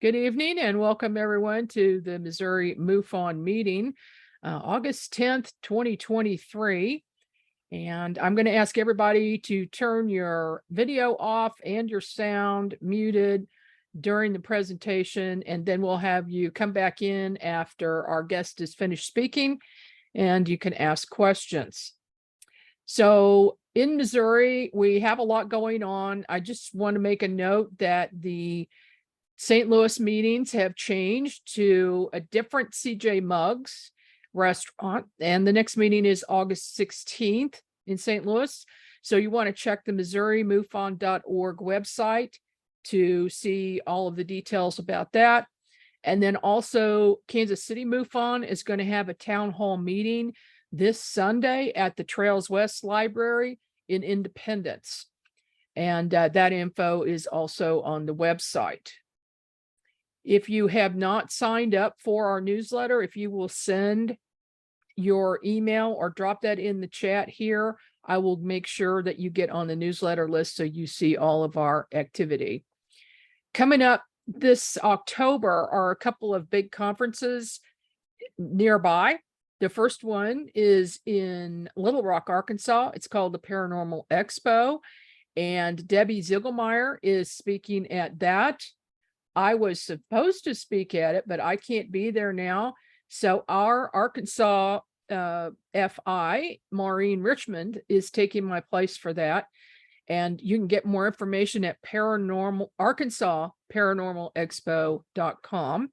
Good evening and welcome everyone to the Missouri MUFON meeting, August 10th, 2023. And I'm going to ask everybody to turn your video off and your sound muted during the presentation, and then we'll have you come back in after our guest is finished speaking and you can ask questions. So in Missouri, we have a lot going on. I just want to make a note that the St. Louis meetings have changed to a different CJ Muggs restaurant, and the next meeting is August 16th in St. Louis. So you want to check the MissouriMUFON.org website to see all of the details about that. And then also Kansas City MUFON is going to have a town hall meeting this Sunday at the Trails West Library in Independence. And that info is also on the website. If you have not signed up for our newsletter, if you will send your email or drop that in the chat here, I will make sure that you get on the newsletter list so you see all of our activity. Coming up this October are a couple of big conferences nearby. The first one is in Little Rock, Arkansas. It's called the Paranormal Expo, and Debbie Ziegelmeyer is speaking at that. I was supposed to speak at it, but I can't be there now. So our Arkansas FI, Maureen Richmond, is taking my place for that. And you can get more information at Arkansas paranormalexpo.com.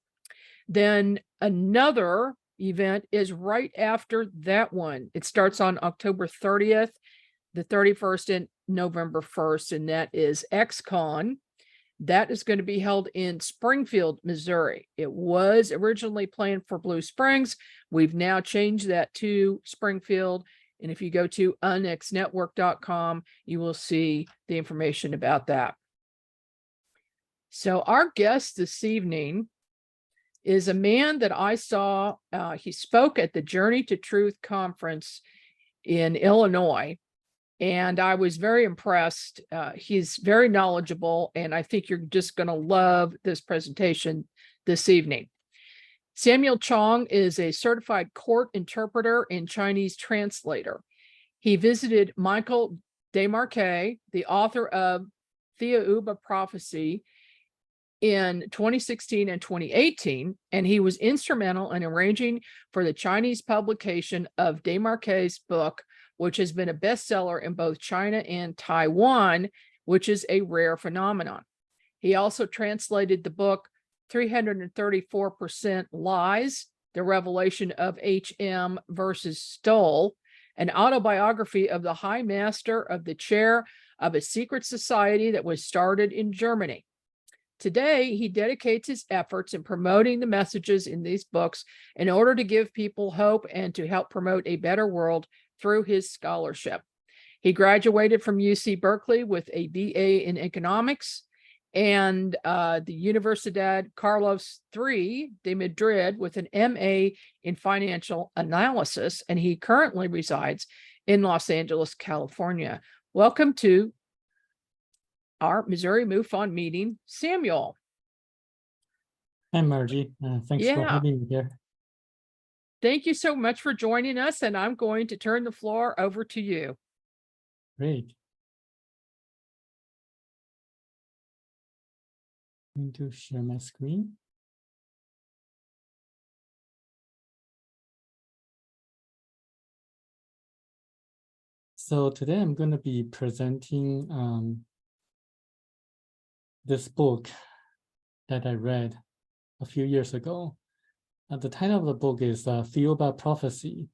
Then another event is right after that one. It starts on October 30th, the 31st, and November 1st, and that is XCon. That is going to be held in Springfield, Missouri. It was originally planned for Blue Springs. We've now changed that to Springfield. And if you go to unxnetwork.com, you will see the information about that. So our guest this evening is a man that I saw. He spoke at the Journey to Truth conference in Illinois. And I was very impressed. He's very knowledgeable, and I think you're just going to love this presentation this evening. Samuel Chong is a certified court interpreter and Chinese translator. He visited Michael Desmarquet, the author of Thiaoouba Prophecy, in 2016 and 2018, and he was instrumental in arranging for the Chinese publication of Desmarquet's book, which has been a bestseller in both China and Taiwan, which is a rare phenomenon. He also translated the book 334% Lies, The Revelation of H.M. versus Stoll, an autobiography of the High Master of the Chair of a secret society that was started in Germany. Today, he dedicates his efforts in promoting the messages in these books in order to give people hope and to help promote a better world through his scholarship. He graduated from UC Berkeley with a BA in economics and the Universidad Carlos III de Madrid with an MA in financial analysis, and he currently resides in Los Angeles, California. Welcome to our Missouri MUFON meeting, Samuel. Hi, Margie. Thanks for having me here. Thank you so much for joining us, and I'm going to turn the floor over to you. Great. I'm going to share my screen. So today I'm going to be presenting this book that I read a few years ago. The title of the book is Thiaoouba Prophecy.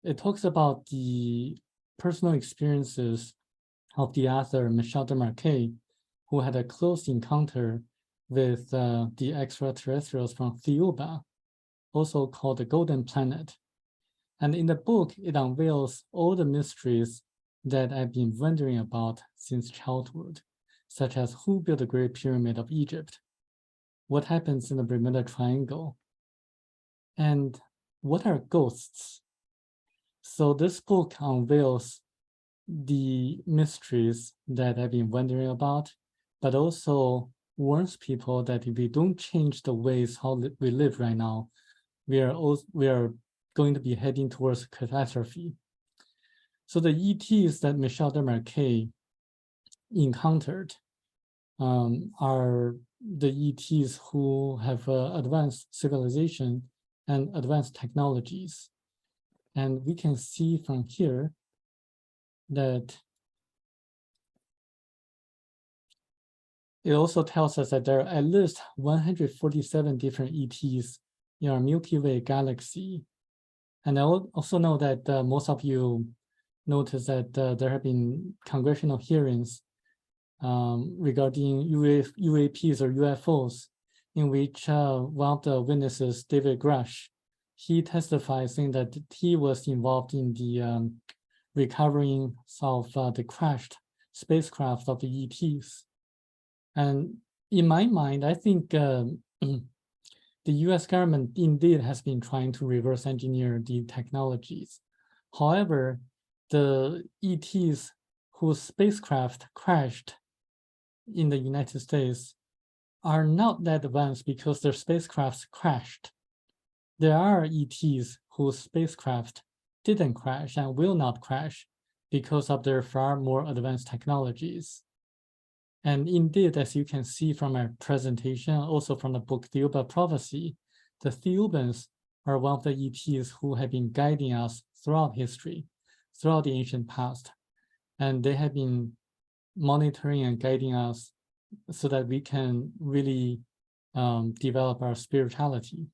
It talks about the personal experiences of the author Michel Desmarquet, who had a close encounter with the extraterrestrials from Thiaoouba, also called the Golden Planet. And in the book, it unveils all the mysteries that I've been wondering about since childhood, such as who built the Great Pyramid of Egypt, what happens in the Bermuda Triangle, and what are ghosts? So this book unveils the mysteries that I've been wondering about, but also warns people that if we don't change the ways how we live right now, we are going to be heading towards catastrophe. So the ETs that Michel Desmarquet encountered are the ETs who have advanced civilization and advanced technologies. And we can see from here that it also tells us that there are at least 147 different ETs in our Milky Way galaxy. And I also know that most of you noticed that there have been congressional hearings regarding UAPs or UFOs, in which one of the witnesses, David Grush, he testified saying that he was involved in the recovering of the crashed spacecraft of the ETs. And in my mind, I think the US government indeed has been trying to reverse engineer the technologies. However, the ETs whose spacecraft crashed in the United States are not that advanced because their spacecrafts crashed. There are ETs whose spacecraft didn't crash and will not crash because of their far more advanced technologies. And indeed, as you can see from our presentation, also from the book Thiaoouba Prophecy, the Thiaoubans are one of the ETs who have been guiding us throughout history, throughout the ancient past. And they have been monitoring and guiding us so that we can really develop our spirituality.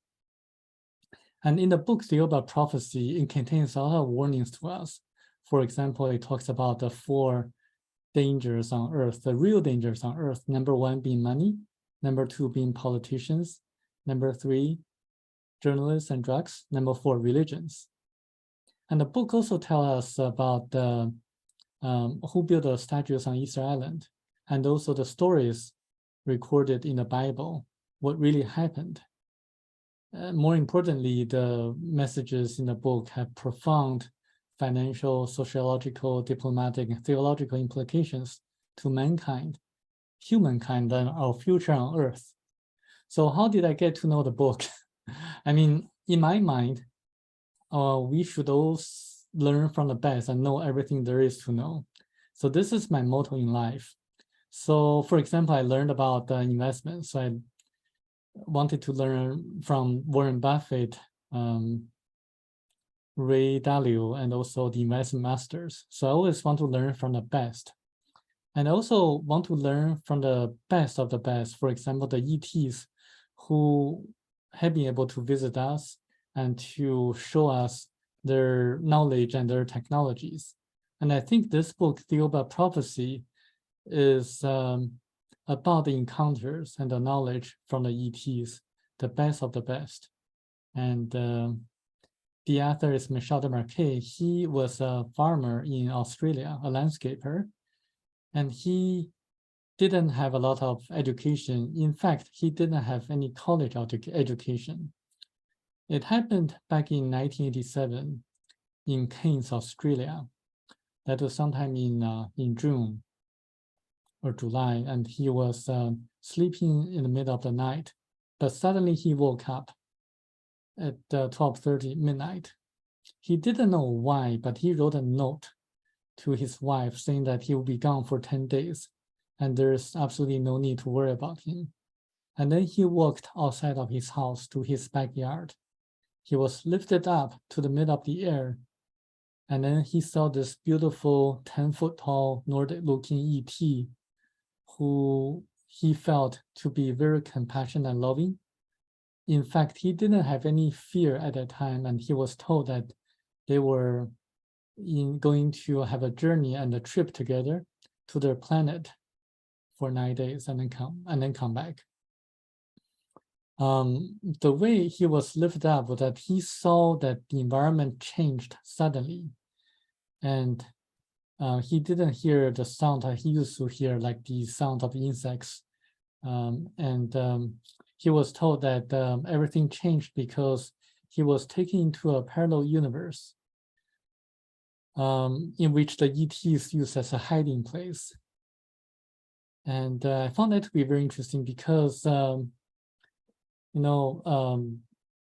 And in the book Thiaoouba Prophecy, it contains a lot of warnings to us. For example, it talks about the 4 dangers on earth, the real dangers on earth. Number 1 being money, number 2 being politicians, number 3 journalists and drugs, number 4 religions. And the book also tells us about who built the statues on Easter Island, and also the stories recorded in the Bible, what really happened. More importantly, the messages in the book have profound financial, sociological, diplomatic, and theological implications to mankind, humankind, and our future on Earth. So how did I get to know the book? I mean, in my mind, we should all learn from the best and know everything there is to know. So this is my motto in life. So for example, I learned about investments. So I wanted to learn from Warren Buffett, Ray Dalio, and also the investment masters. So I always want to learn from the best. And I also want to learn from the best of the best. For example, the ETs who have been able to visit us and to show us their knowledge and their technologies. And I think this book, Thiaoouba Prophecy, is about the encounters and the knowledge from the ETs, the best of the best. And the author is Michel Desmarquet. He was a farmer in Australia, a landscaper, and he didn't have a lot of education. In fact, he didn't have any college education. It happened back in 1987 in Cairns, Australia. That was sometime in June or July, and he was sleeping in the middle of the night, but suddenly he woke up at 12:30 midnight. He didn't know why, but he wrote a note to his wife saying that he will be gone for 10 days and there's absolutely no need to worry about him. And then he walked outside of his house to his backyard. He was lifted up to the middle of the air, and then he saw this beautiful 10-foot tall Nordic-looking ET who he felt to be very compassionate and loving. In fact, he didn't have any fear at that time, and he was told that they were going to have a journey and a trip together to their planet for 9 days and then come back. The way he was lifted up was that he saw that the environment changed suddenly, and he didn't hear the sound that he used to hear, like the sound of insects. He was told that everything changed because he was taken into a parallel universe in which the ET is used as a hiding place. And I found that to be very interesting because,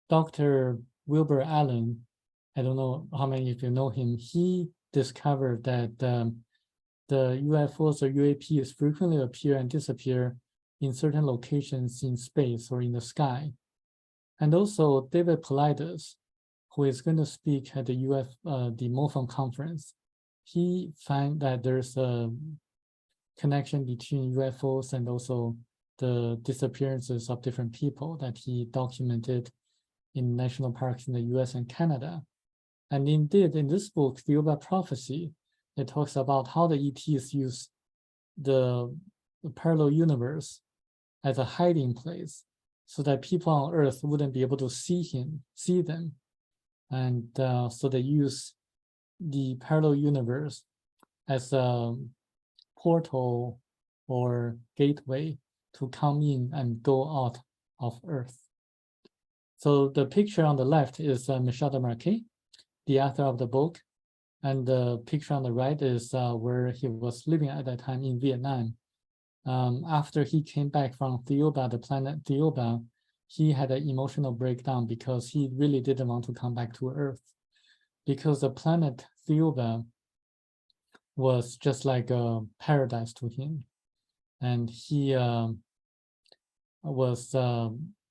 Dr. Wilbur Allen, I don't know how many of you know him, he discovered that the UFOs or UAPs frequently appear and disappear in certain locations in space or in the sky. And also David Paulides, who is going to speak at the the MOFON conference, he found that there's a connection between UFOs and also the disappearances of different people that he documented in national parks in the US and Canada. And indeed, in this book, Thiaoouba Prophecy, it talks about how the ETs use the parallel universe as a hiding place so that people on Earth wouldn't be able to see them. And so they use the parallel universe as a portal or gateway to come in and go out of Earth. So the picture on the left is Michel Desmarquet, the author of the book. And the picture on the right is where he was living at that time in Vietnam. After he came back from Thiaoouba, the planet Thiaoouba, he had an emotional breakdown because he really didn't want to come back to Earth, because the planet Thiaoouba was just like a paradise to him. And he was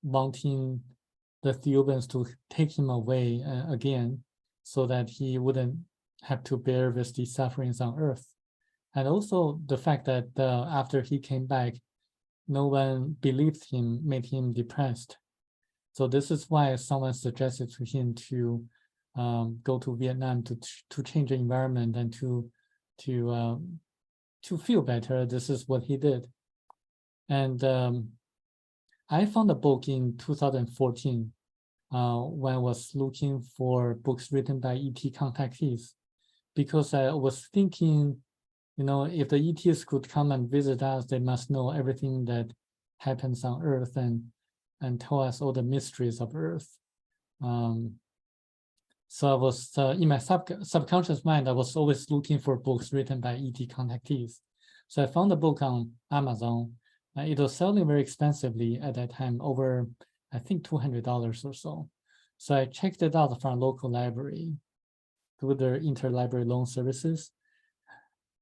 wanting the Thiaoubans to take him away again so that he wouldn't have to bear with the sufferings on Earth. And also the fact that after he came back, no one believed him, made him depressed. So this is why someone suggested to him to go to Vietnam to change the environment and to feel better. This is what he did. And I found a book in 2014 when I was looking for books written by ET contactees, because I was thinking, if the ETs could come and visit us, they must know everything that happens on Earth and tell us all the mysteries of Earth. So I was in my subconscious mind, I was always looking for books written by ET contactees. So I found a book on Amazon. It was selling very expensively at that time, over I think $200 or so. So I checked it out from a local library through their interlibrary loan services.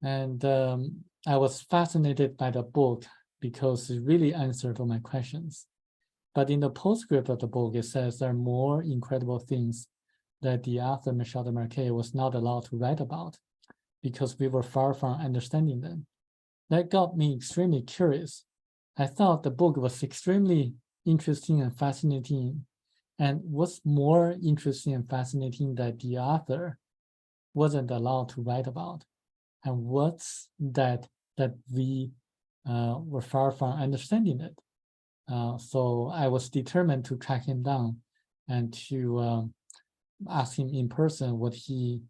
And I was fascinated by the book because it really answered all my questions. But in the postscript of the book, it says there are more incredible things that the author, Michel Desmarquet, was not allowed to write about because we were far from understanding them. That got me extremely curious. I thought the book was extremely interesting and fascinating. And what's more interesting and fascinating that the author wasn't allowed to write about? And what's that we were far from understanding it? So I was determined to track him down and to ask him in person what he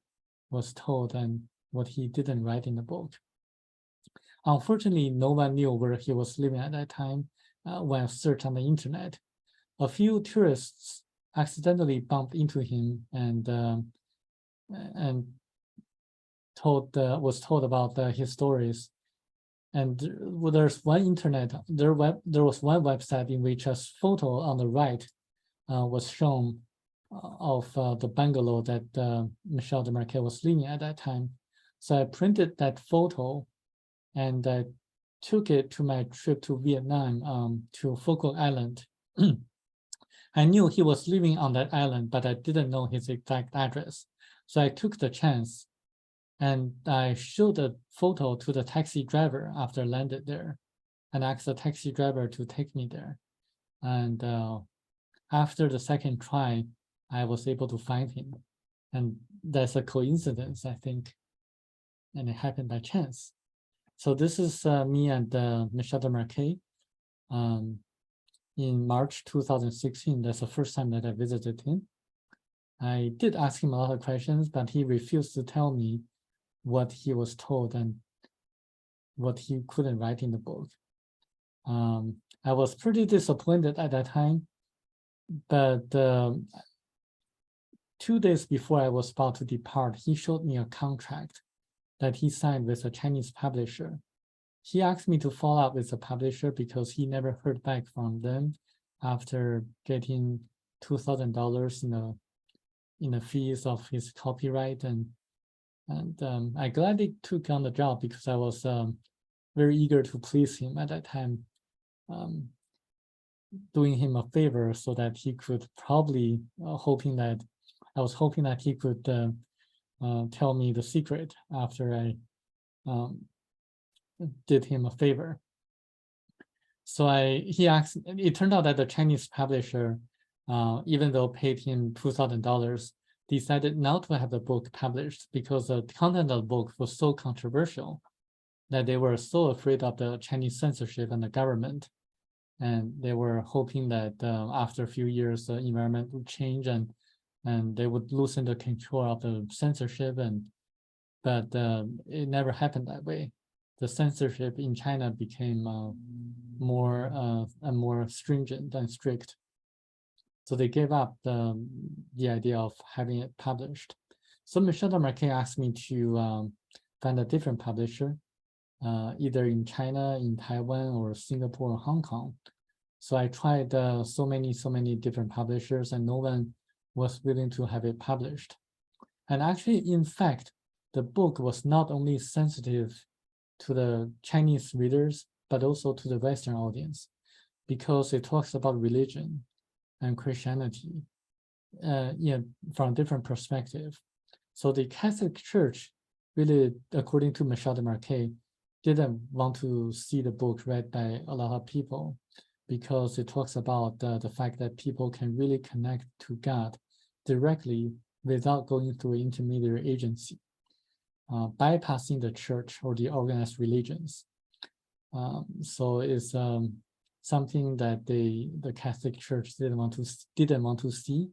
was told and what he didn't write in the book. Unfortunately, no one knew where he was living at that time when I searched on the internet. A few tourists accidentally bumped into him and was told about his stories. And there's one there was one website in which a photo on the right was shown of the bungalow that Michel Desmarquet was living at that time. So I printed that photo and I took it to my trip to Vietnam, to Phu Quoc Island. I knew he was living on that island, but I didn't know his exact address. So I took the chance and I showed the photo to the taxi driver after I landed there and asked the taxi driver to take me there. And after the second try, I was able to find him. And that's a coincidence, I think. And it happened by chance. So this is me and Michel Desmarquet in March 2016. That's the first time that I visited him. I did ask him a lot of questions, but he refused to tell me what he was told and what he couldn't write in the book. I was pretty disappointed at that time, but 2 days before I was about to depart, he showed me a contract that he signed with a Chinese publisher. he asked me to follow up with the publisher because he never heard back from them after getting $2,000 in the fees of his copyright, and I gladly took on the job because I was very eager to please him at that time, doing him a favor so that he could probably I was hoping that he could tell me the secret after I did him a favor. So it turned out that the Chinese publisher, even though paid him $2,000, decided not to have the book published because the content of the book was so controversial that they were so afraid of the Chinese censorship and the government. And they were hoping that after a few years, the environment would change and they would loosen the control of the censorship. But it never happened that way. The censorship in China became more stringent and strict. So they gave up the idea of having it published. So Michel de Marquet asked me to find a different publisher, either in China, in Taiwan, or Singapore, or Hong Kong. So I tried so many different publishers, and no one was willing to have it published. And actually, in fact, the book was not only sensitive to the Chinese readers, but also to the Western audience, because it talks about religion and Christianity from a different perspective. So the Catholic Church really, according to Michel de Marquet, didn't want to see the book read by a lot of people because it talks about the fact that people can really connect to God directly without going through an intermediary agency, bypassing the church or the organized religions. So it's something that the Catholic Church didn't want to see.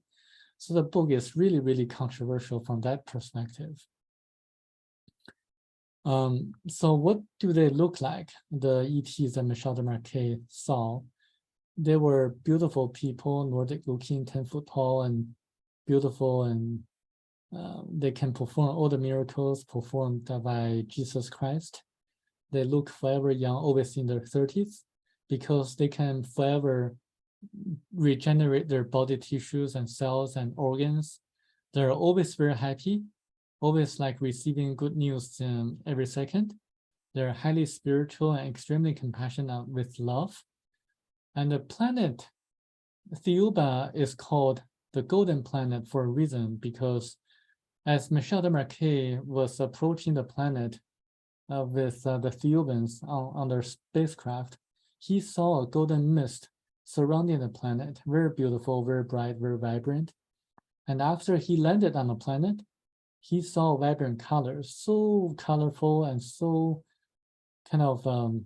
So the book is really controversial from that perspective. So what do they look like? The ETs that Michel de Marquet saw, they were beautiful people, Nordic-looking, 10 foot tall, and beautiful, and they can perform all the miracles performed by Jesus Christ. They look forever young, always in their 30s, because they can forever regenerate their body tissues and cells and organs. They're always very happy, always like receiving good news every second. They're highly spiritual and extremely compassionate with love. And the planet Thiaoouba is called the Golden Planet for a reason, because as Michel de Marquet was approaching the planet with the Thiaoubans on their spacecraft, he saw a golden mist surrounding the planet, very beautiful, very bright, very vibrant. And after he landed on the planet, he saw vibrant colors, so colorful and so kind of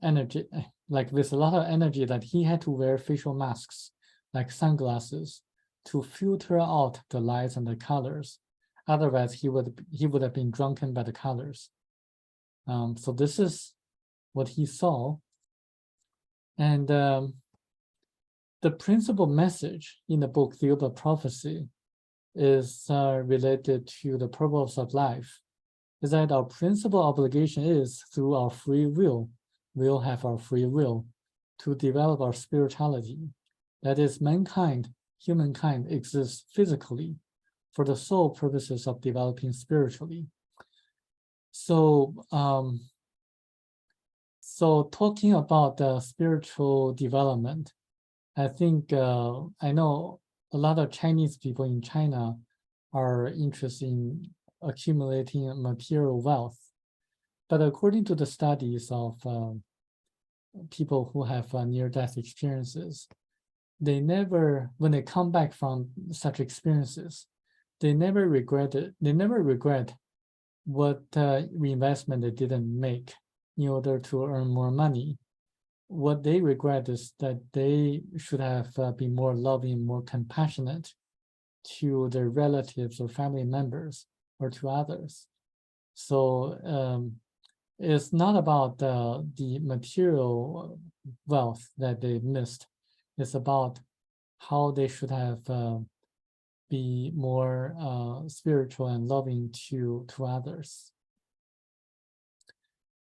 energy, like with a lot of energy, that he had to wear facial masks, like sunglasses, to filter out the lights and the colors. Otherwise, he would have been drunken by the colors. So this is what he saw. And the principal message in the book, Thiaoouba Prophecy, is related to the purpose of life, is that our principal obligation is, through our free will, we'll have our free will to develop our spirituality. That is, humankind exists physically for the sole purposes of developing spiritually. So, so talking about spiritual development, I think I know a lot of Chinese people in China are interested in accumulating material wealth. But according to the studies of people who have near-death experiences, they never, when they come back from such experiences, they never regret what reinvestment they didn't make in order to earn more money. What they regret is that they should have been more loving, more compassionate to their relatives or family members or to others. So it's not about the material wealth that they missed. It's about how they should have be more spiritual and loving to others.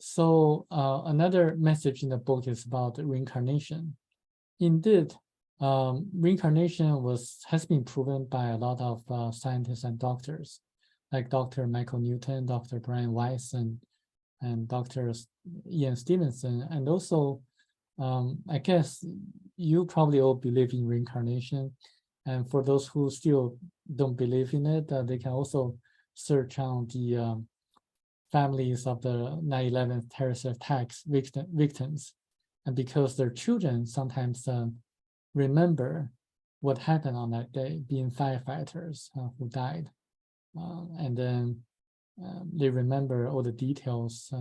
So another message in the book is about reincarnation. Indeed, reincarnation has been proven by a lot of scientists and doctors, like Dr. Michael Newton, Dr. Brian Weiss, and Dr. Ian Stevenson. And also, I guess you probably all believe in reincarnation. And for those who still don't believe in it, they can also search on the families of the 9/11 terrorist attacks victims. And because their children sometimes remember what happened on that day, being firefighters who died. And then they remember all the details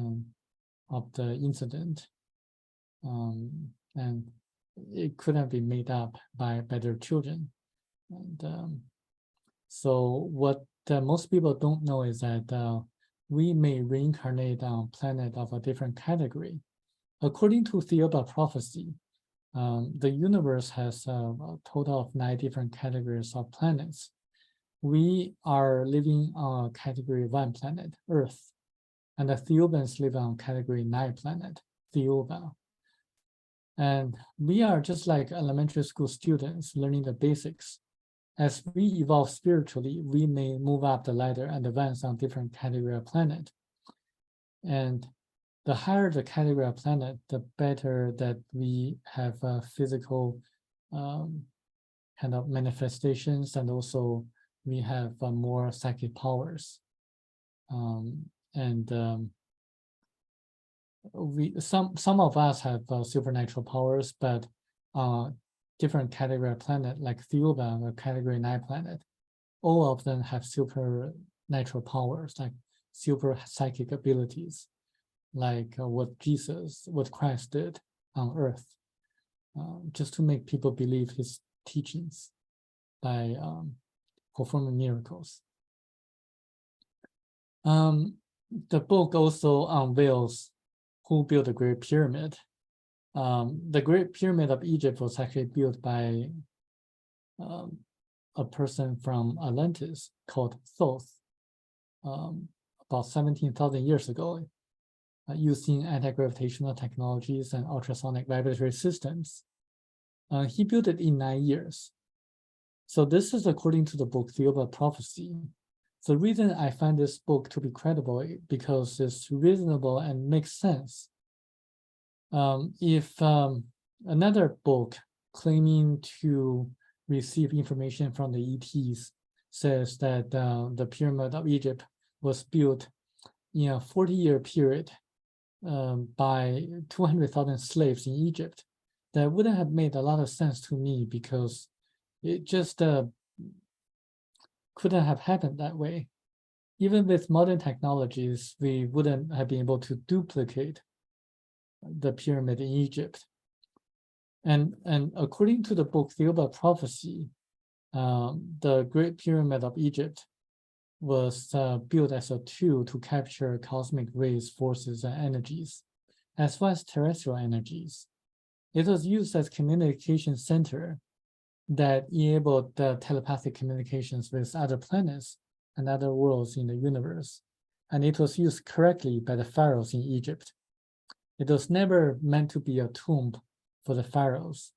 of the incident. And it couldn't be made up by their children. And so what most people don't know is that we may reincarnate on a planet of a different category. According to Thiaoouba Prophecy, the universe has a total of 9 different categories of planets. We are living on category 1 planet, Earth, and the Thiaoubans live on category 9 planet, Thiaoouba. And we are just like elementary school students learning the basics. As we evolve spiritually, we may move up the ladder and advance on different category of planet. And the higher the category of planet, the better that we have physical kind of manifestations, and also we have more psychic powers. Some of us have supernatural powers, but different category of planet, like Thiaoouba, a category 9 planet, all of them have supernatural powers, like super psychic abilities, like what Christ did on earth, just to make people believe his teachings by performing miracles. The book also unveils who built the Great Pyramid. The Great Pyramid of Egypt was actually built by a person from Atlantis called Thoth, about 17,000 years ago, using anti-gravitational technologies and ultrasonic vibratory systems. He built it in 9 years. So this is according to the book Thiaoouba Prophecy. The reason I find this book to be credible because it's reasonable and makes sense. If another book claiming to receive information from the ETs says that the Pyramid of Egypt was built in a 40-year period by 200,000 slaves in Egypt, that wouldn't have made a lot of sense to me, because it just couldn't have happened that way. Even with modern technologies, we wouldn't have been able to duplicate the pyramid in Egypt. And according to the book Thiaoouba Prophecy, the Great Pyramid of Egypt was built as a tool to capture cosmic rays, forces, and energies, as well as terrestrial energies. It was used as communication center that enabled the telepathic communications with other planets and other worlds in the universe. And it was used correctly by the pharaohs in Egypt. It was never meant to be a tomb for the pharaohs.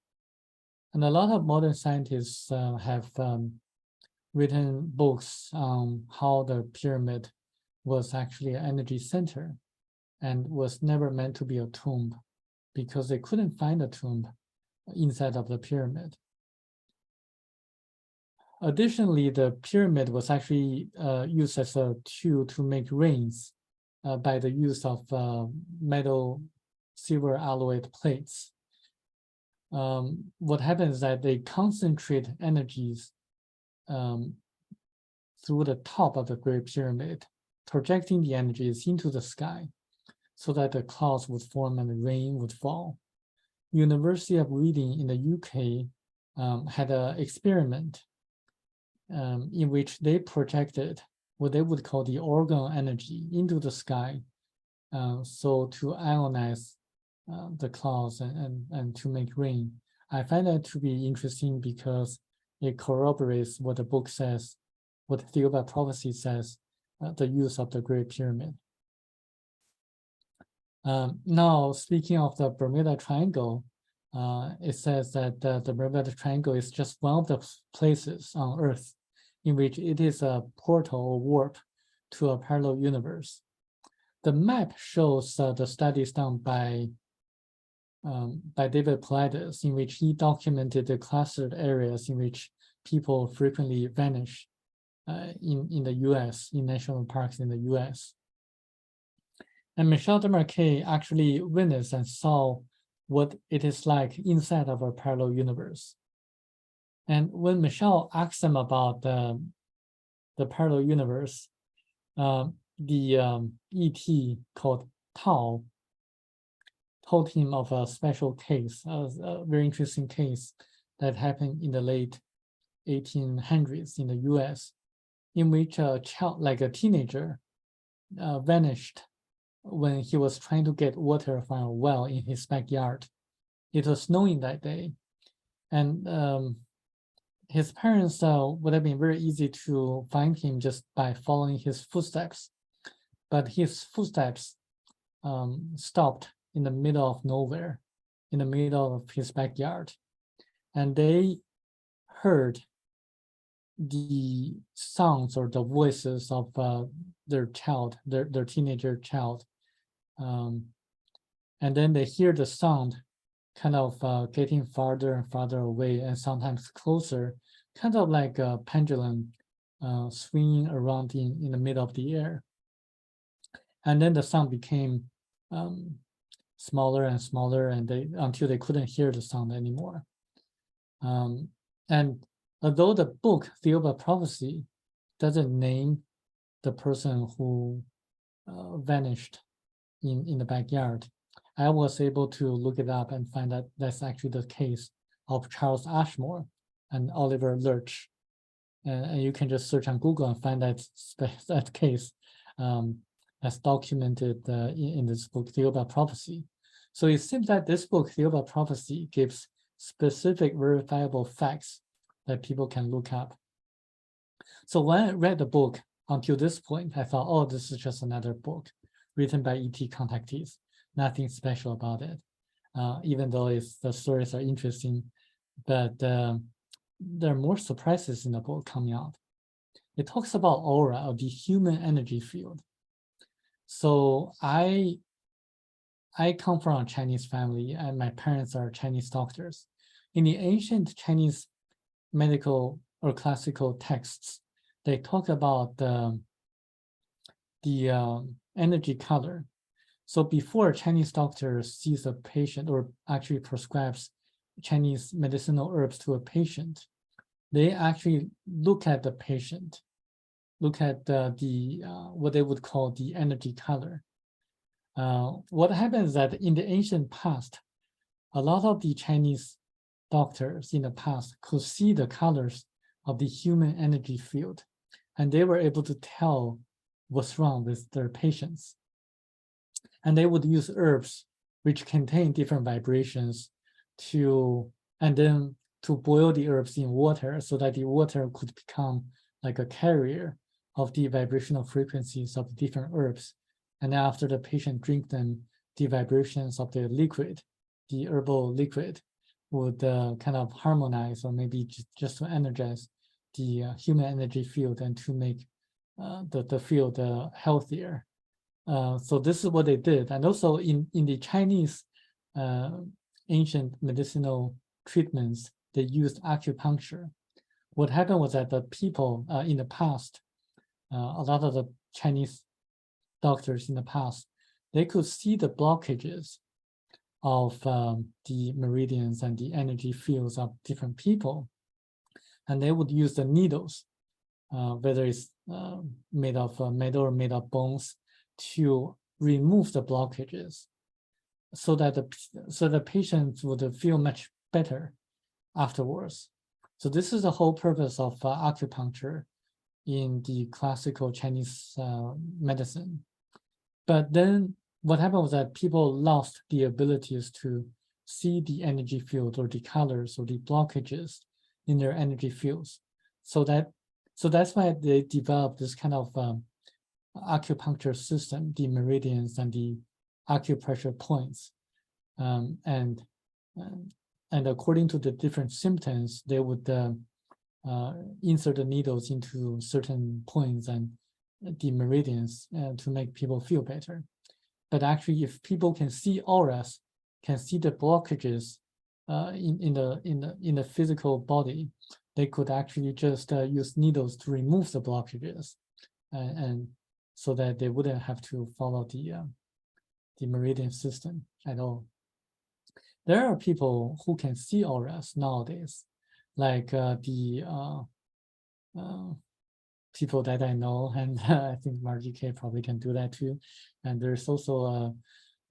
And a lot of modern scientists have written books on how the pyramid was actually an energy center and was never meant to be a tomb, because they couldn't find a tomb inside of the pyramid. Additionally, the pyramid was actually used as a tool to make rains by the use of metal silver alloyed plates. What happens is that they concentrate energies through the top of the Great Pyramid, projecting the energies into the sky so that the clouds would form and the rain would fall. University of Reading in the UK had an experiment in which they projected what they would call the orgone energy into the sky, so to ionize the clouds and to make rain. I find that to be interesting because it corroborates what the book says, what Thiaoouba Prophecy says, the use of the Great Pyramid. Now, speaking of the Bermuda Triangle, it says that the Bermuda Triangle is just one of the places on Earth in which it is a portal or warp to a parallel universe. The map shows the studies done by David Paulides, in which he documented the clustered areas in which people frequently vanish in the US, in national parks in the US. And Michel Desmarquet actually witnessed and saw what it is like inside of a parallel universe. And when Michel asked them about the parallel universe, the ET called Tao told him of a special case, a very interesting case that happened in the late 1800s in the US, in which a child, like a teenager, vanished when he was trying to get water from a well in his backyard. It was snowing that day, and his parents would have been very easy to find him just by following his footsteps. But his footsteps stopped in the middle of nowhere, in the middle of his backyard. And they heard the sounds or the voices of their child, their teenager child. And then they hear the sound kind of getting farther and farther away and sometimes closer, kind of like a pendulum swinging around in the middle of the air. And then the sound became smaller and smaller, and until they couldn't hear the sound anymore. And although the book Thiaoouba Prophecy doesn't name the person who vanished in the backyard, I was able to look it up and find that that's actually the case of Charles Ashmore and Oliver Lurch. And you can just search on Google and find that case as documented in this book, Thiaoouba Prophecy. So it seems that this book, Thiaoouba Prophecy, gives specific verifiable facts that people can look up. So when I read the book until this point, I thought, oh, this is just another book written by ET contactees. Nothing special about it, even though the stories are interesting, but there are more surprises in the book coming out. It talks about aura of the human energy field. So I come from a Chinese family, and my parents are Chinese doctors. In the ancient Chinese medical or classical texts, they talk about the energy color. So before a Chinese doctor sees a patient or actually prescribes Chinese medicinal herbs to a patient, they actually look at the patient, look at what they would call the energy color. What happens is that in the ancient past, a lot of the Chinese doctors in the past could see the colors of the human energy field, and they were able to tell what's wrong with their patients. And they would use herbs which contain different vibrations and then to boil the herbs in water so that the water could become like a carrier of the vibrational frequencies of different herbs. And after the patient drink them, the vibrations of the liquid, the herbal liquid, would kind of harmonize or maybe just to energize the human energy field and to make the field healthier. So this is what they did. And also in the Chinese ancient medicinal treatments, they used acupuncture. What happened was that the people in the past, a lot of the Chinese doctors in the past, they could see the blockages of the meridians and the energy fields of different people. And they would use the needles, whether it's made of metal or made of bones, to remove the blockages so that the patients would feel much better afterwards. So this is the whole purpose of acupuncture in the classical Chinese medicine. But then what happened was that people lost the abilities to see the energy field or the colors or the blockages in their energy fields. So that's why they developed this kind of acupuncture system, the meridians and the acupressure points, and according to the different symptoms, they would insert the needles into certain points and the meridians to make people feel better. But actually, if people can see auras, can see the blockages in the physical body, they could actually just use needles to remove the blockages, and so that they wouldn't have to follow the meridian system at all. There are people who can see auras nowadays, like the people that I know, and I think Margie K probably can do that too. And there's also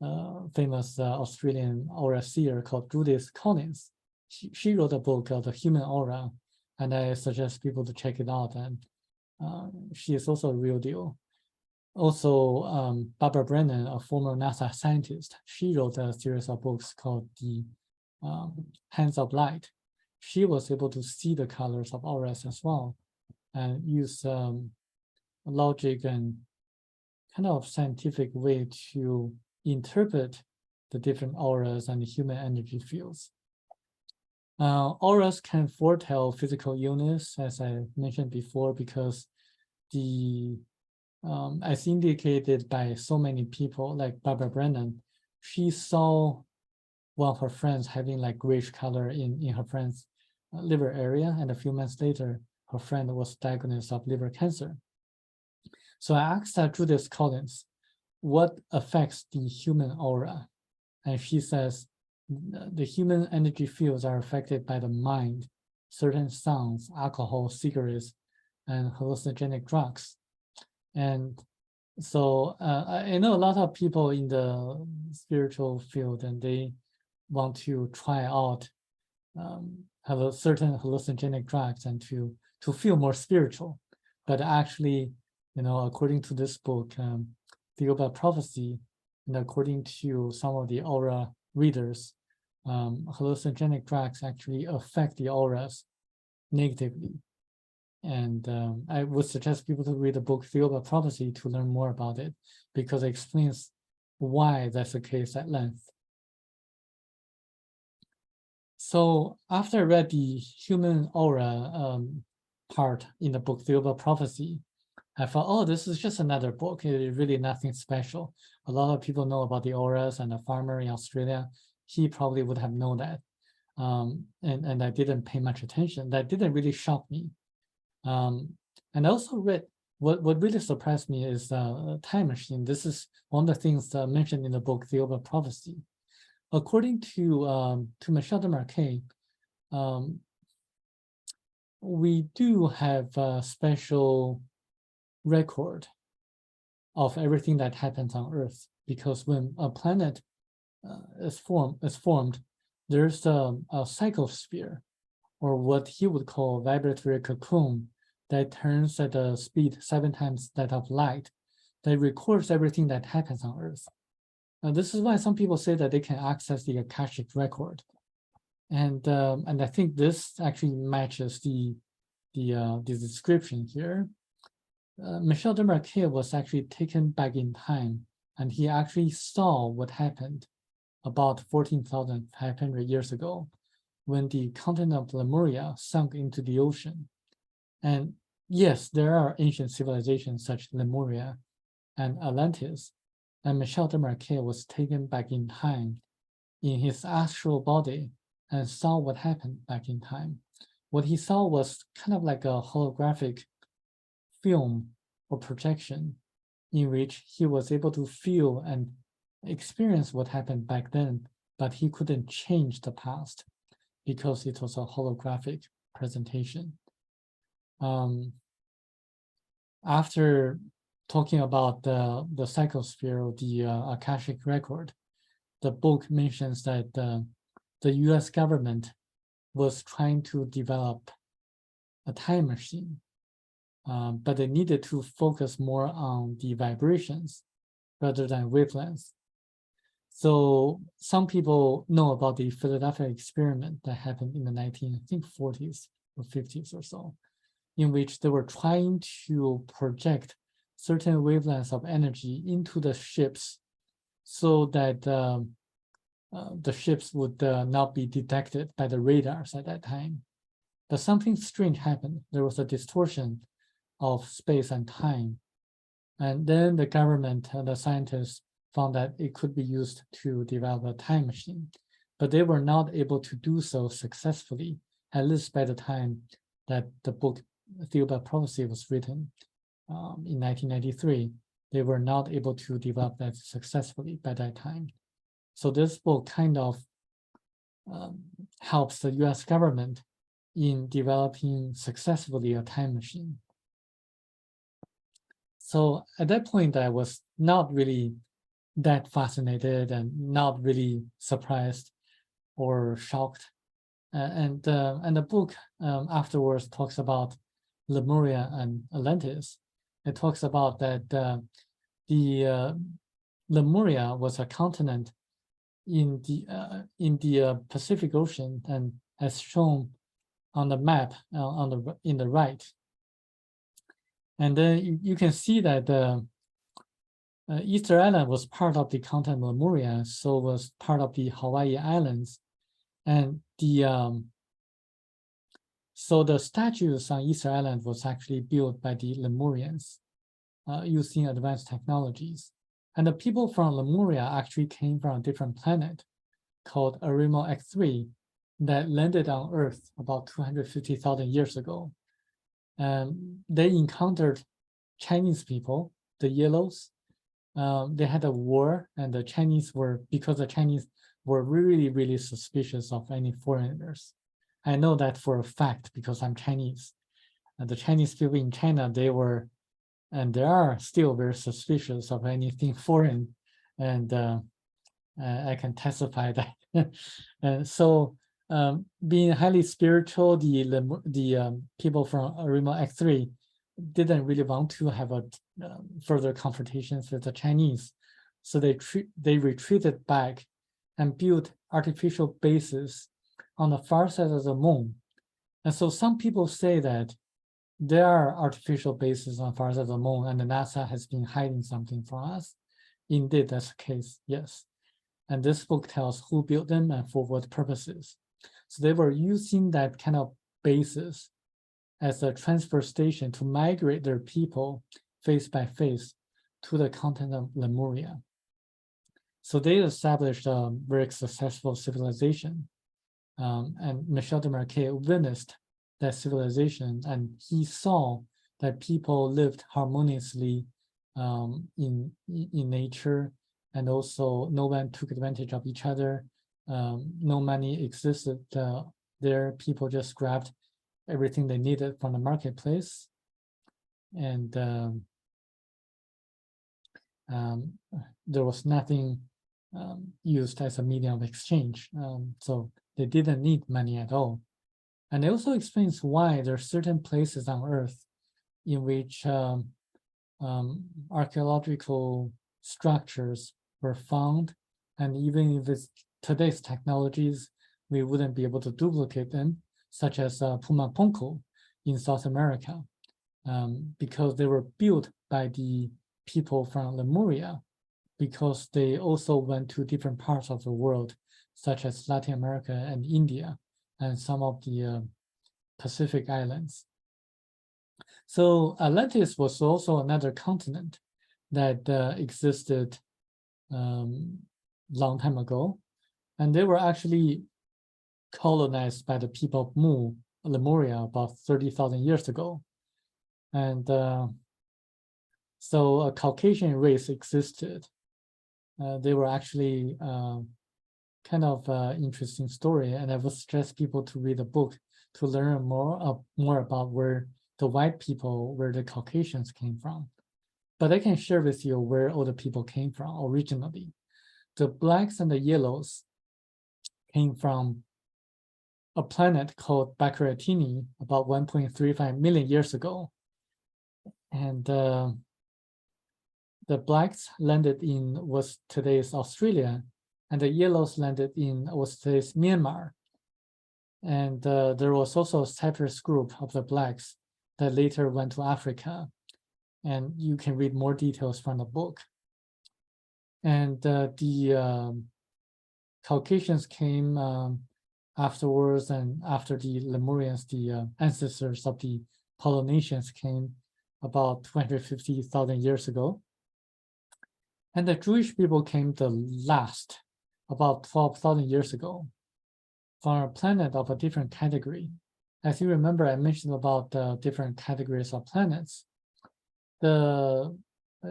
a famous Australian aura seer called Judith Collins. She wrote a book called The Human Aura, and I suggest people to check it out. And she is also a real deal. Also, Barbara Brennan, a former NASA scientist, she wrote a series of books called The Hands of Light. She was able to see the colors of auras as well, and use logic and kind of scientific way to interpret the different auras and the human energy fields. Auras can foretell physical illness, as I mentioned before, because as indicated by so many people, like Barbara Brennan, she saw one of her friends having like grayish color in her friend's liver area, and a few months later, her friend was diagnosed of liver cancer. So I asked Judith Collins, what affects the human aura? And she says, the human energy fields are affected by the mind, certain sounds, alcohol, cigarettes, and hallucinogenic drugs. And so I know a lot of people in the spiritual field, and they want to try out have a certain hallucinogenic drugs and to feel more spiritual. But actually, according to this book, Thiaoouba Prophecy, and according to some of the aura readers, hallucinogenic drugs actually affect the auras negatively. And I would suggest people to read the book Thiaoouba Prophecy to learn more about it, because it explains why that's the case at length. So after I read the human aura part in the book Thiaoouba Prophecy, I thought, oh, this is just another book. It is really nothing special. A lot of people know about the auras, and the farmer in Australia, he probably would have known that. And I didn't pay much attention. That didn't really shock me. And I also read, what really surprised me is time machine. This is one of the things mentioned in the book Thiaoouba Prophecy. According to Michel Demarquet, we do have a special record of everything that happens on Earth, because when a planet is formed, there's a psychosphere, or what he would call vibratory cocoon, that turns at a speed 7 times that of light, that records everything that happens on Earth. This is why some people say that they can access the Akashic record, and I think this actually matches the description here. Michel Demarquet was actually taken back in time, and he actually saw what happened about 14,500 years ago, when the continent of Lemuria sunk into the ocean. And yes, there are ancient civilizations such as Lemuria and Atlantis, and Michel Demarquet was taken back in time in his astral body and saw what happened back in time. What he saw was kind of like a holographic film or projection, in which he was able to feel and experience what happened back then, but he couldn't change the past because it was a holographic presentation. After talking about the psychosphere, or the Akashic record, the book mentions that the US government was trying to develop a time machine, but they needed to focus more on the vibrations rather than wavelengths. So some people know about the Philadelphia experiment that happened in the 1940s or 50s or so, in which they were trying to project certain wavelengths of energy into the ships so that the ships would not be detected by the radars at that time. But something strange happened. There was a distortion of space and time. And then the government and the scientists found that it could be used to develop a time machine. But they were not able to do so successfully, at least by the time that the book Thiaoouba Prophecy was written in 1993. They were not able to develop that successfully by that time. So this book kind of helps the US government in developing successfully a time machine. So at that point, I was not really that fascinated and not really surprised or shocked. And the book afterwards talks about Lemuria and Atlantis. It talks about that the Lemuria was a continent in the Pacific Ocean, and as shown on the map in the right. And then you can see that Easter Island was part of the continent Lemuria, so was part of the Hawaii Islands, and so the statues on Easter Island was actually built by the Lemurians using advanced technologies. And the people from Lemuria actually came from a different planet called Arimo X3 that landed on Earth about 250,000 years ago. And they encountered Chinese people, the Yellows. They had a war, and the Chinese were, because the Chinese were really, really suspicious of any foreigners. I know that for a fact because I'm Chinese. And the Chinese people in China, they were, and they are still very suspicious of anything foreign. And I can testify that. And so being highly spiritual, the people from Arimo X3 didn't really want to have a further confrontations with the Chinese. So they retreated back and built artificial bases on the far side of the moon. And so some people say that there are artificial bases on the far side of the moon, and the NASA has been hiding something from us. Indeed, that's the case, yes. And this book tells who built them and for what purposes. So they were using that kind of basis as a transfer station to migrate their people face by face to the continent of Lemuria. So they established a very successful civilization. And Michel de Marquet witnessed that civilization, and he saw that people lived harmoniously in nature, and also no one took advantage of each other. No money existed there. People just grabbed everything they needed from the marketplace, and there was nothing used as a medium of exchange. So they didn't need money at all. And it also explains why there are certain places on Earth in which archaeological structures were found, and even if it's today's technologies, we wouldn't be able to duplicate them, such as Pumapunku in South America, because they were built by the people from Lemuria, because they also went to different parts of the world, such as Latin America and India, and some of the Pacific Islands. So Atlantis was also another continent that existed long time ago, and they were actually colonized by the people of Lemuria, about 30,000 years ago. And so a Caucasian race existed. They were actually kind of interesting story, and I would suggest people to read the book to learn more about where the white people, where the Caucasians came from. But I can share with you where all the people came from originally. The blacks and the yellows came from a planet called Baccaratini about 1.35 million years ago. And the blacks landed in what's today's Australia, and the yellows landed in what's today's Myanmar. And there was also a separate group of the blacks that later went to Africa. And you can read more details from the book. And the Caucasians came afterwards, and after the Lemurians, the ancestors of the Polynesians came about 250,000 years ago. And the Jewish people came the last, about 12,000 years ago, from a planet of a different category. As you remember, I mentioned about the different categories of planets. The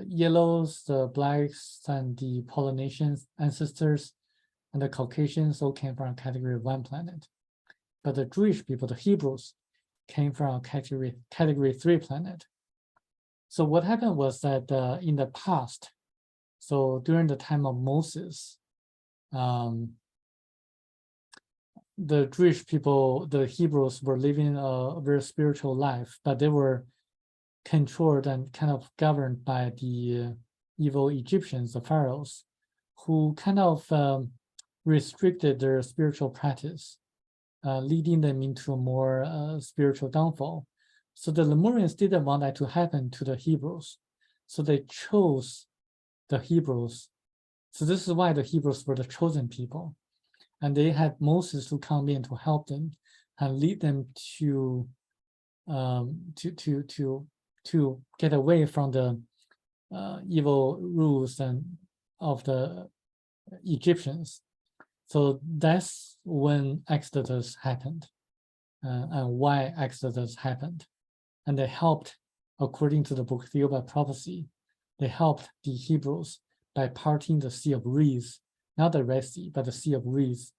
yellows, the blacks, and the Polynesian ancestors, and the Caucasians all came from a category 1 planet. But the Jewish people, the Hebrews, came from a category 3 planet. So what happened was that in the past, so during the time of Moses, the Jewish people, the Hebrews, were living a very spiritual life, but they were controlled and kind of governed by the evil Egyptians, the pharaohs, who kind of restricted their spiritual practice, leading them into a more spiritual downfall. So the Lemurians didn't want that to happen to the Hebrews. So they chose the Hebrews. So this is why the Hebrews were the chosen people. And they had Moses to come in to help them and lead them to get away from the evil rules and of the Egyptians. So that's when Exodus happened, and why Exodus happened. And they helped, according to the book Thiaoouba Prophecy, they helped the Hebrews by parting the Sea of Reeds, not the Red Sea, but the Sea of Reeds,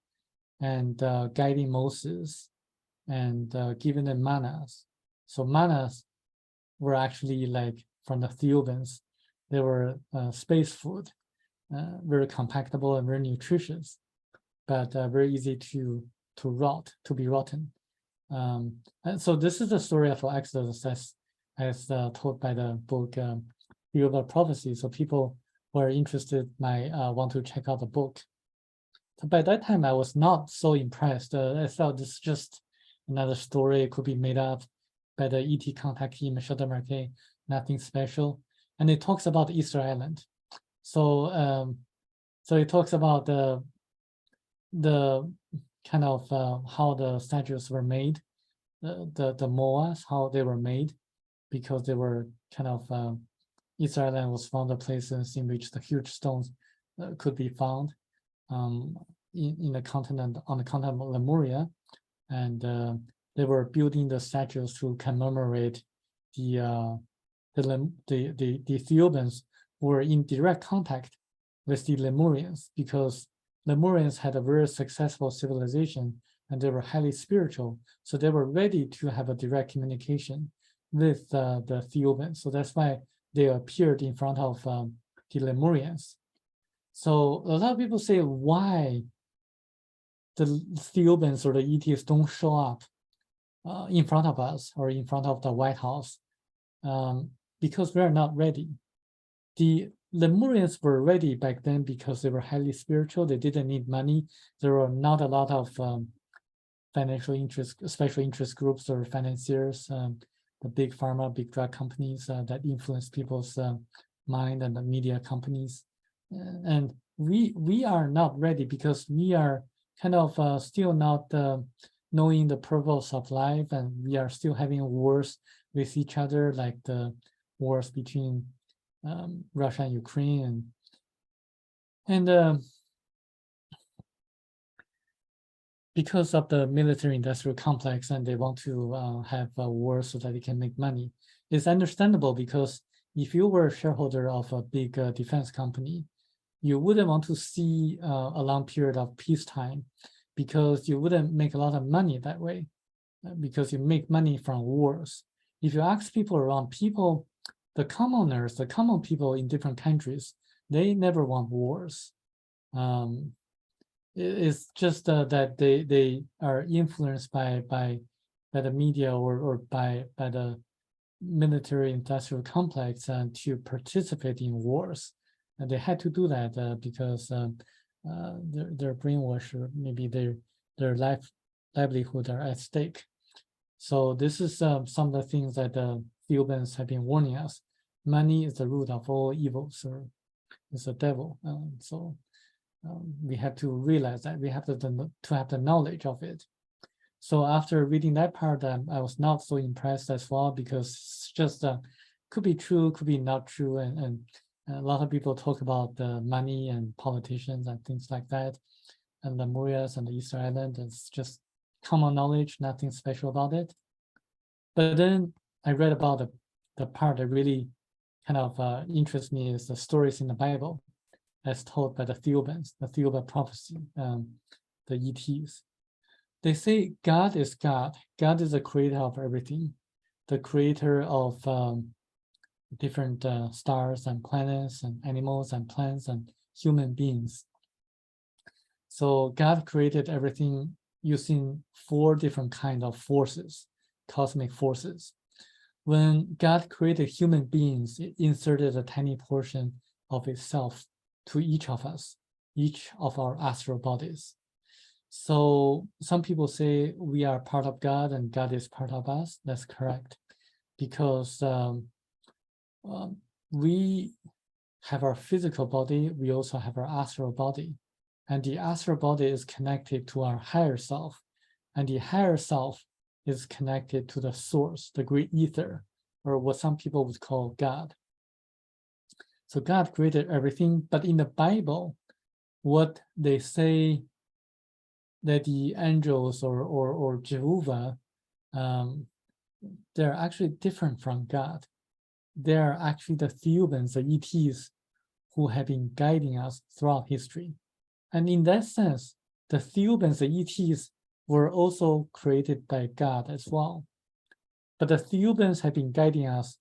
and guiding Moses and giving them manas. So manas were actually like from the Thiaoubans. They were space food, very compactable and very nutritious, but very easy to be rotten. And so this is the story of Exodus as told by the book Thiaoouba Prophecy. So people who are interested might want to check out the book. So by that time, I was not so impressed. I thought this is just another story. It could be made up by the ET contactee Michel Demarquet, nothing special. And it talks about Easter Island. So so it talks about the kind of how the statues were made, the moas, how they were made, because they were kind of Easter Island was one of the places in which the huge stones could be found in the continent, on the continent of Lemuria, and they were building the statues to commemorate the Thiaoubans who were in direct contact with the Lemurians, because Lemurians had a very successful civilization and they were highly spiritual, so they were ready to have a direct communication with the Thiaoubans. So that's why they appeared in front of the Lemurians. So a lot of people say, why the Thiaoubans or the ETs don't show up in front of us or in front of the White House? Because we are not ready. The Lemurians were ready back then because they were highly spiritual. They didn't need money. There were not a lot of financial interest, special interest groups or financiers, the big pharma, big drug companies that influence people's mind, and the media companies. And we are not ready because we are kind of still not knowing the purpose of life, and we are still having wars with each other, like the wars between Russia and Ukraine, and because of the military-industrial complex, and they want to have a war so that they can make money. It's understandable, because if you were a shareholder of a big defense company, you wouldn't want to see a long period of peacetime, because you wouldn't make a lot of money that way, because you make money from wars. If you ask people around, the commoners, the common people in different countries, they never want wars. It's just that they are influenced by the media or by the military industrial complex to participate in wars. And they had to do that because their brainwash, or maybe their livelihood are at stake. So this is some of the things that the Thiaoubans have been warning us. Money is the root of all evils, or is the devil. So we have to realize that we have to have the knowledge of it. So after reading that part, I was not so impressed as well, because it's just could be true, could be not true, and a lot of people talk about the money and politicians and things like that, and the Morias and the Easter Island. It's just common knowledge, nothing special about it. But then I read about the part that really kind of interests me is the stories in the Bible as told by the Thiaoouba Prophecy, the ETs. They say God is God. God is the creator of everything, the creator of different stars and planets and animals and plants and human beings. So God created everything using 4 different kinds of forces, cosmic forces. When God created human beings, it inserted a tiny portion of itself to each of us, each of our astral bodies. So some people say we are part of God and God is part of us. That's correct, because we have our physical body, we also have our astral body. And the astral body is connected to our higher self. And the higher self is connected to the source, the great ether, or what some people would call God. So God created everything, but in the Bible, what they say that the angels or Jehovah, they're actually different from God. They're actually the Thiaoubans, the ETs, who have been guiding us throughout history. And in that sense, the Thiaoubans, the ETs, were also created by God as well. But the Thiaoubans have been guiding us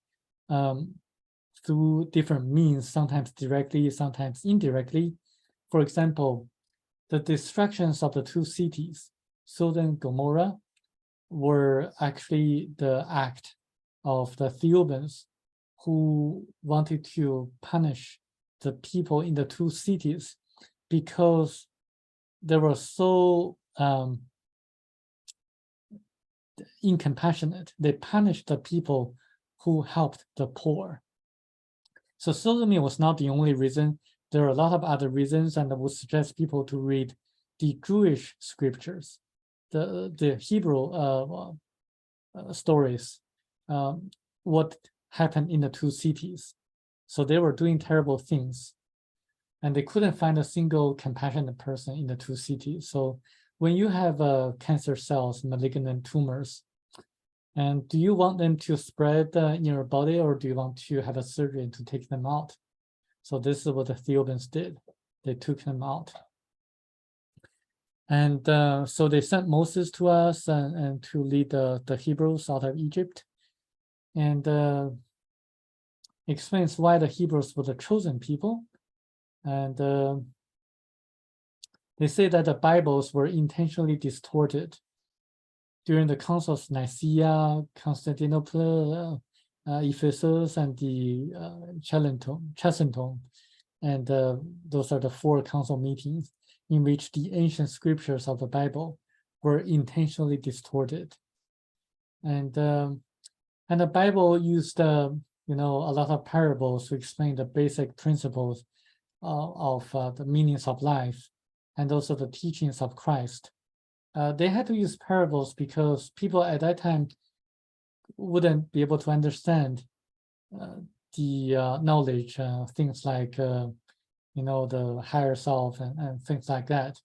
through different means, sometimes directly, sometimes indirectly. For example, the destructions of the 2 cities, Sodom and Gomorrah, were actually the act of the Thiaoubans, who wanted to punish the people in the 2 cities because they were so incompassionate. They punished the people who helped the poor. So sodomy was not the only reason. There are a lot of other reasons, and I would suggest people to read the Jewish scriptures, the Hebrew stories, what happened in the 2 cities. So they were doing terrible things, and they couldn't find a single compassionate person in the 2 cities. So when you have cancer cells, malignant tumors, and do you want them to spread in your body, or do you want to have a surgery to take them out? So this is what the Thiaoubans did. They took them out. And so they sent Moses to us and to lead the Hebrews out of Egypt. And explains why the Hebrews were the chosen people. And they say that the Bibles were intentionally distorted during the councils of Nicaea, Constantinople, Ephesus, and the Chalcedon. And those are the 4 council meetings in which the ancient scriptures of the Bible were intentionally distorted. And the Bible used a lot of parables to explain the basic principles of the meanings of life, and also the teachings of Christ. They had to use parables because people at that time wouldn't be able to understand the knowledge, things like the higher self and things like that.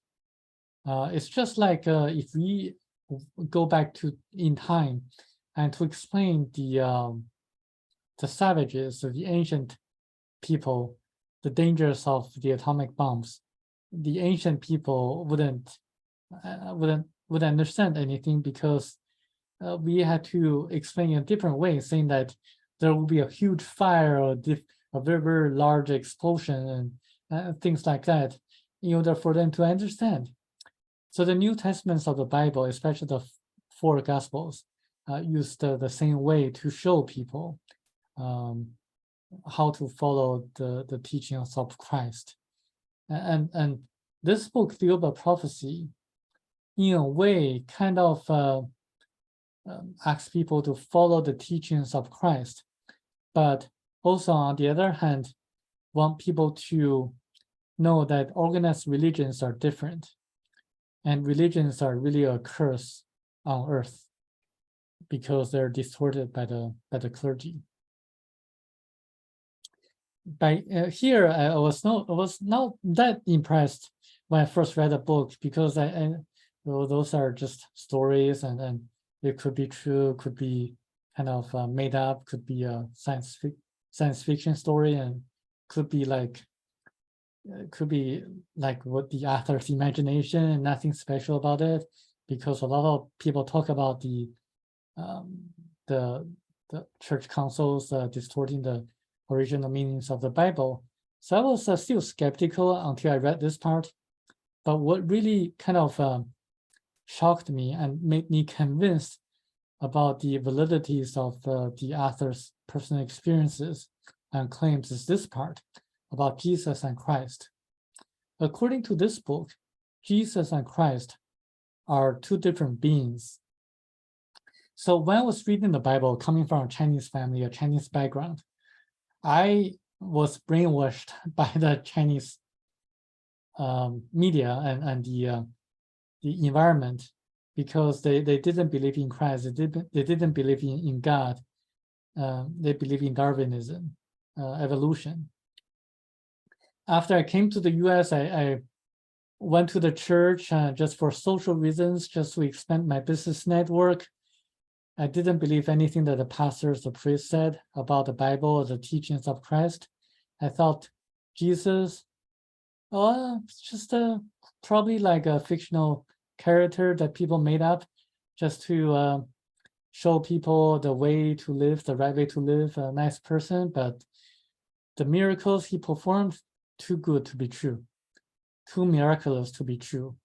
It's just like if we go back in time and to explain the savages, the ancient people, the dangers of the atomic bombs, the ancient people wouldn't understand anything, because we had to explain in a different way, saying that there will be a huge fire or a very, very large explosion and things like that, in order for them to understand. So the New Testaments of the Bible, especially the 4 Gospels, used the same way to show people how to follow the teachings of Christ. And this book, Thiaoouba Prophecy, in a way, kind of asks people to follow the teachings of Christ, but also on the other hand, want people to know that organized religions are different, and religions are really a curse on earth because they're distorted by the clergy. Here, I was not that impressed when I first read the book, because those are just stories, and it could be true, could be kind of made up, could be a science fiction story, and could be like what the author's imagination, and nothing special about it, because a lot of people talk about the church councils distorting the original meanings of the Bible. So I was still skeptical until I read this part. But what really kind of shocked me and made me convinced about the validities of the author's personal experiences and claims is this part about Jesus and Christ. According to this book, Jesus and Christ are two different beings. So when I was reading the Bible, coming from a Chinese family, a Chinese background, I was brainwashed by the Chinese media and the environment, because they didn't believe in Christ, they didn't believe in God, they believe in Darwinism, evolution. After I came to the US, I went to the church just for social reasons, just to expand my business network. I didn't believe anything that the pastors or priests said about the Bible or the teachings of Christ. I thought Jesus, it's just probably like a fictional character that people made up just to show people the way to live, the right way to live, a nice person. But the miracles he performed, too good to be true, too miraculous to be true.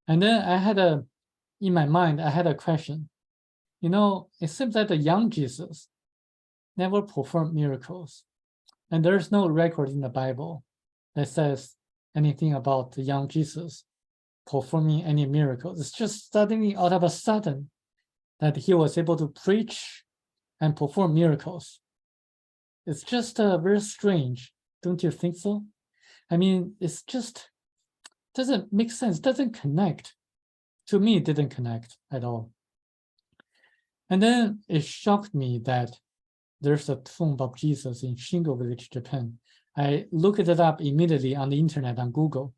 And then in my mind, I had a question. It seems that the young Jesus never performed miracles. And there's no record in the Bible that says anything about the young Jesus performing any miracles. It's just suddenly, out of a sudden, that he was able to preach and perform miracles. It's just very strange. Don't you think so? I mean, it's just doesn't make sense, doesn't connect. To me, it didn't connect at all. And then it shocked me that there's a tomb of Jesus in Shingo Village, Japan. I looked it up immediately on the internet, on Google.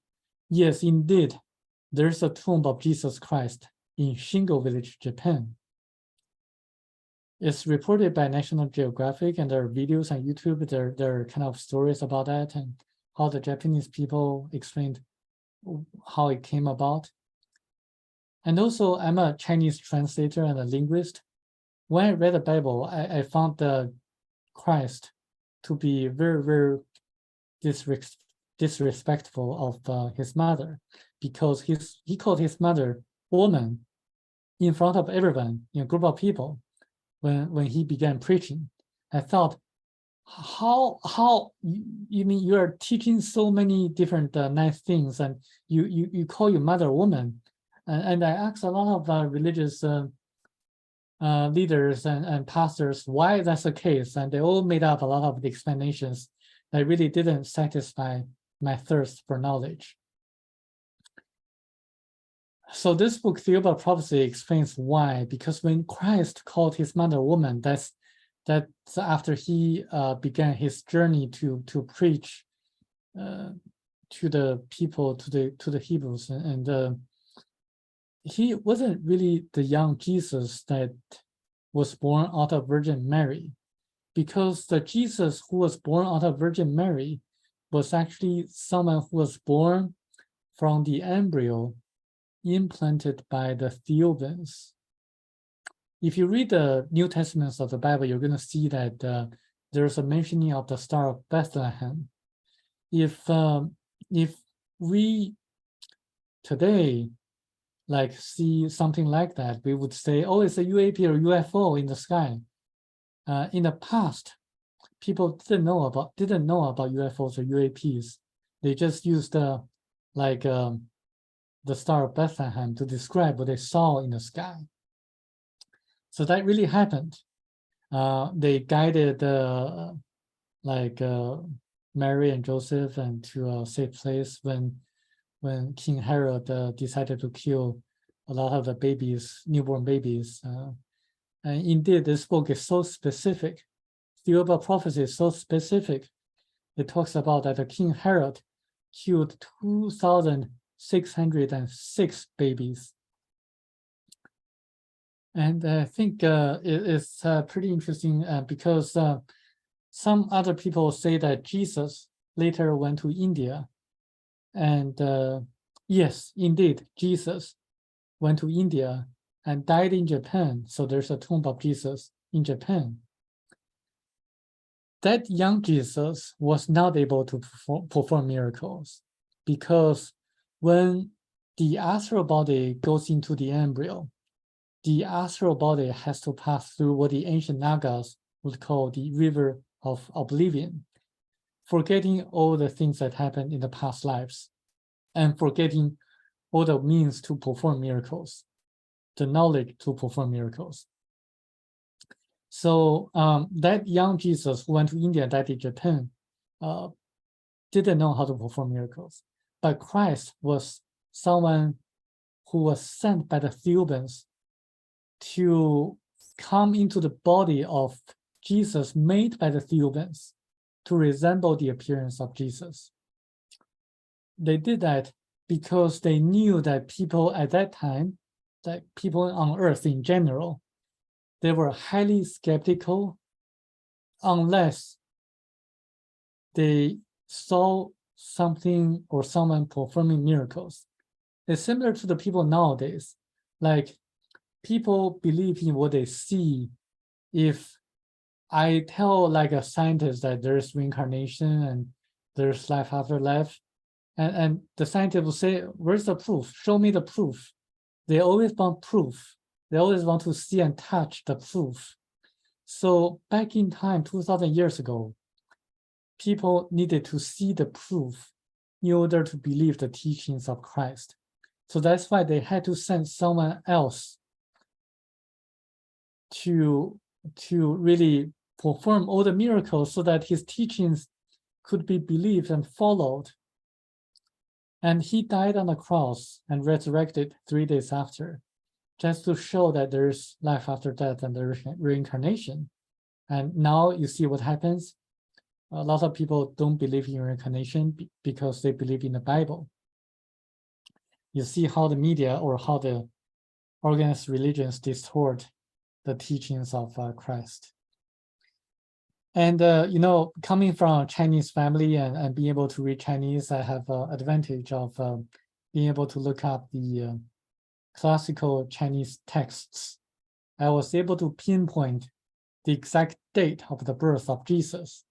Yes, indeed, there's a tomb of Jesus Christ in Shingo Village, Japan. It's reported by National Geographic, and there are videos on YouTube. There are kind of stories about that and how the Japanese people explained how it came about. And also, I'm a Chinese translator and a linguist. When I read the Bible, I found the Christ to be very, very disrespectful of his mother, because he called his mother woman in front of everyone, in a group of people, when he began preaching. I thought, how you mean you are teaching so many different nice things, and you call your mother woman? And I asked a lot of religious leaders and pastors why that's the case, and they all made up a lot of the explanations that really didn't satisfy my thirst for knowledge. So this book, Thiaoouba Prophecy, explains why. Because when Christ called his mother woman, that's after he began his journey to preach to the people, to the Hebrews, and he wasn't really the young Jesus that was born out of Virgin Mary, because the Jesus who was born out of Virgin Mary was actually someone who was born from the embryo implanted by the Thiaoubans. If you read the New Testaments of the Bible, you're going to see that there's a mentioning of the Star of Bethlehem. If we today see something like that, we would say, oh, it's a UAP or UFO in the sky. In the past, people didn't know about UFOs or UAPs. They just used the Star of Bethlehem to describe what they saw in the sky. So that really happened. They guided Mary and Joseph and to a safe place when King Herod decided to kill a lot of the babies, newborn babies. And indeed, this book is so specific. Thiaoouba Prophecy is so specific. It talks about that the King Herod killed 2,606 babies. And I think it's pretty interesting because some other people say that Jesus later went to India. And yes, indeed, Jesus went to India and died in Japan. So there's a tomb of Jesus in Japan. That young Jesus was not able to perform miracles because when the astral body goes into the embryo, the astral body has to pass through what the ancient Nagas would call the river of oblivion, forgetting all the things that happened in the past lives and forgetting all the means to perform miracles, the knowledge to perform miracles. So that young Jesus who went to India and died in Japan didn't know how to perform miracles. But Christ was someone who was sent by the Theobans to come into the body of Jesus made by the Theobans to resemble the appearance of Jesus. They did that because they knew that people at that time, that people on earth in general, they were highly skeptical unless they saw something or someone performing miracles. It's similar to the people nowadays. Like, people believe in what they see. If I tell like a scientist that there's reincarnation and there's life after life, and the scientist will say, where's the proof? Show me the proof. They always want proof. They always want to see and touch the proof. So back in time, 2,000 years ago, people needed to see the proof in order to believe the teachings of Christ. So that's why they had to send someone else to really perform all the miracles so that his teachings could be believed and followed. And he died on the cross and resurrected 3 days after, just to show that there's life after death and there's reincarnation. And now you see what happens. A lot of people don't believe in reincarnation because they believe in the Bible. You see how the media or how the organized religions distort the teachings of Christ. And, coming from a Chinese family and being able to read Chinese, I have an advantage of being able to look up the classical Chinese texts. I was able to pinpoint the exact date of the birth of Jesus.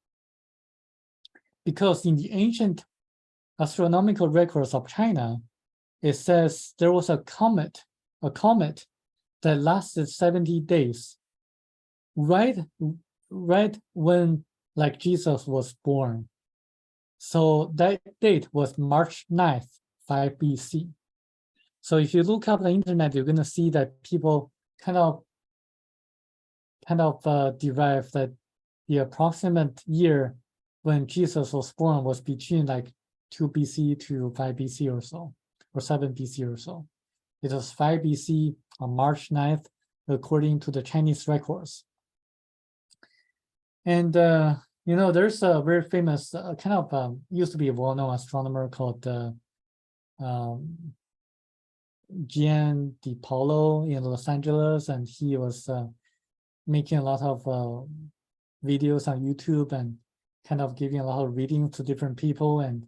Because in the ancient astronomical records of China, it says there was a comet that lasted 70 days, right when like Jesus was born. So that date was March 9th, 5 BC. So if you look up the internet, you're going to see that people kind of derive that the approximate year when Jesus was born was between like 2 BC to 5 BC or so, or 7 BC or so. It was 5 BC on March 9th, according to the Chinese records. And, there's a very famous, used to be a well-known astronomer called Gian Di Paolo in Los Angeles, and he was making a lot of videos on YouTube and kind of giving a lot of readings to different people. And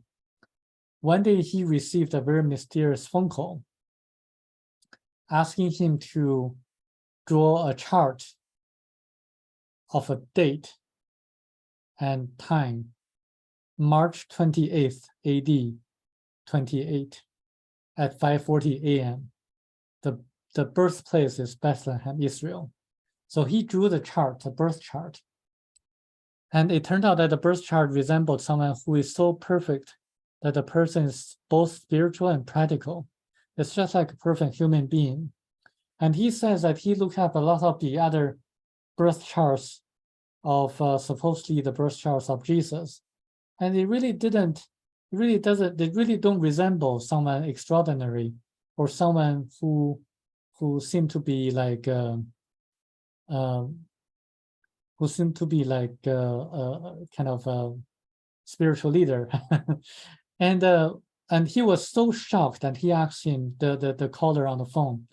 one day he received a very mysterious phone call asking him to draw a chart of a date and time, March 28th, AD 28 at 5:40 a.m. The birthplace is Bethlehem, Israel. So he drew the chart, the birth chart. And it turned out that the birth chart resembled someone who is so perfect that the person is both spiritual and practical. It's just like a perfect human being. And he says that he looked up a lot of the other birth charts of supposedly the birth charts of Jesus. and it really didn't, it really doesn't, they really don't resemble someone extraordinary or someone who seemed to be like who seemed to be like kind of a spiritual leader. and he was so shocked that he asked him, the caller on the phone,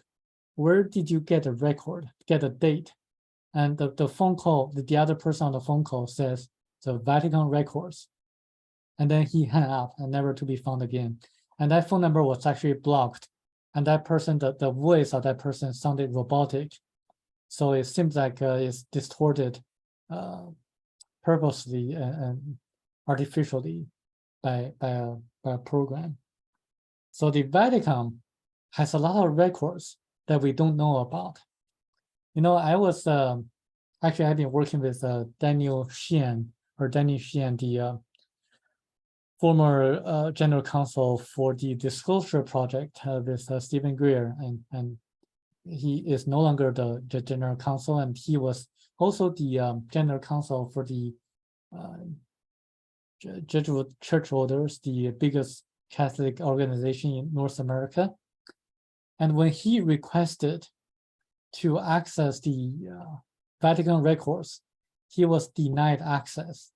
where did you get a record, get a date? And the phone call, the other person on the phone call says the Vatican records. And then he hung up and never to be found again. And that phone number was actually blocked. And that person, the voice of that person sounded robotic. So it seems like it's distorted purposely and artificially by a program. So the Vatican has a lot of records that we don't know about. You know, I was actually I've been working with Daniel Xian, the former general counsel for the Disclosure Project with Stephen Greer, and he is no longer the general counsel, and he was also the general counsel for the Jesuit Church Orders, the biggest Catholic organization in North America. And when he requested to access the Vatican records, he was denied access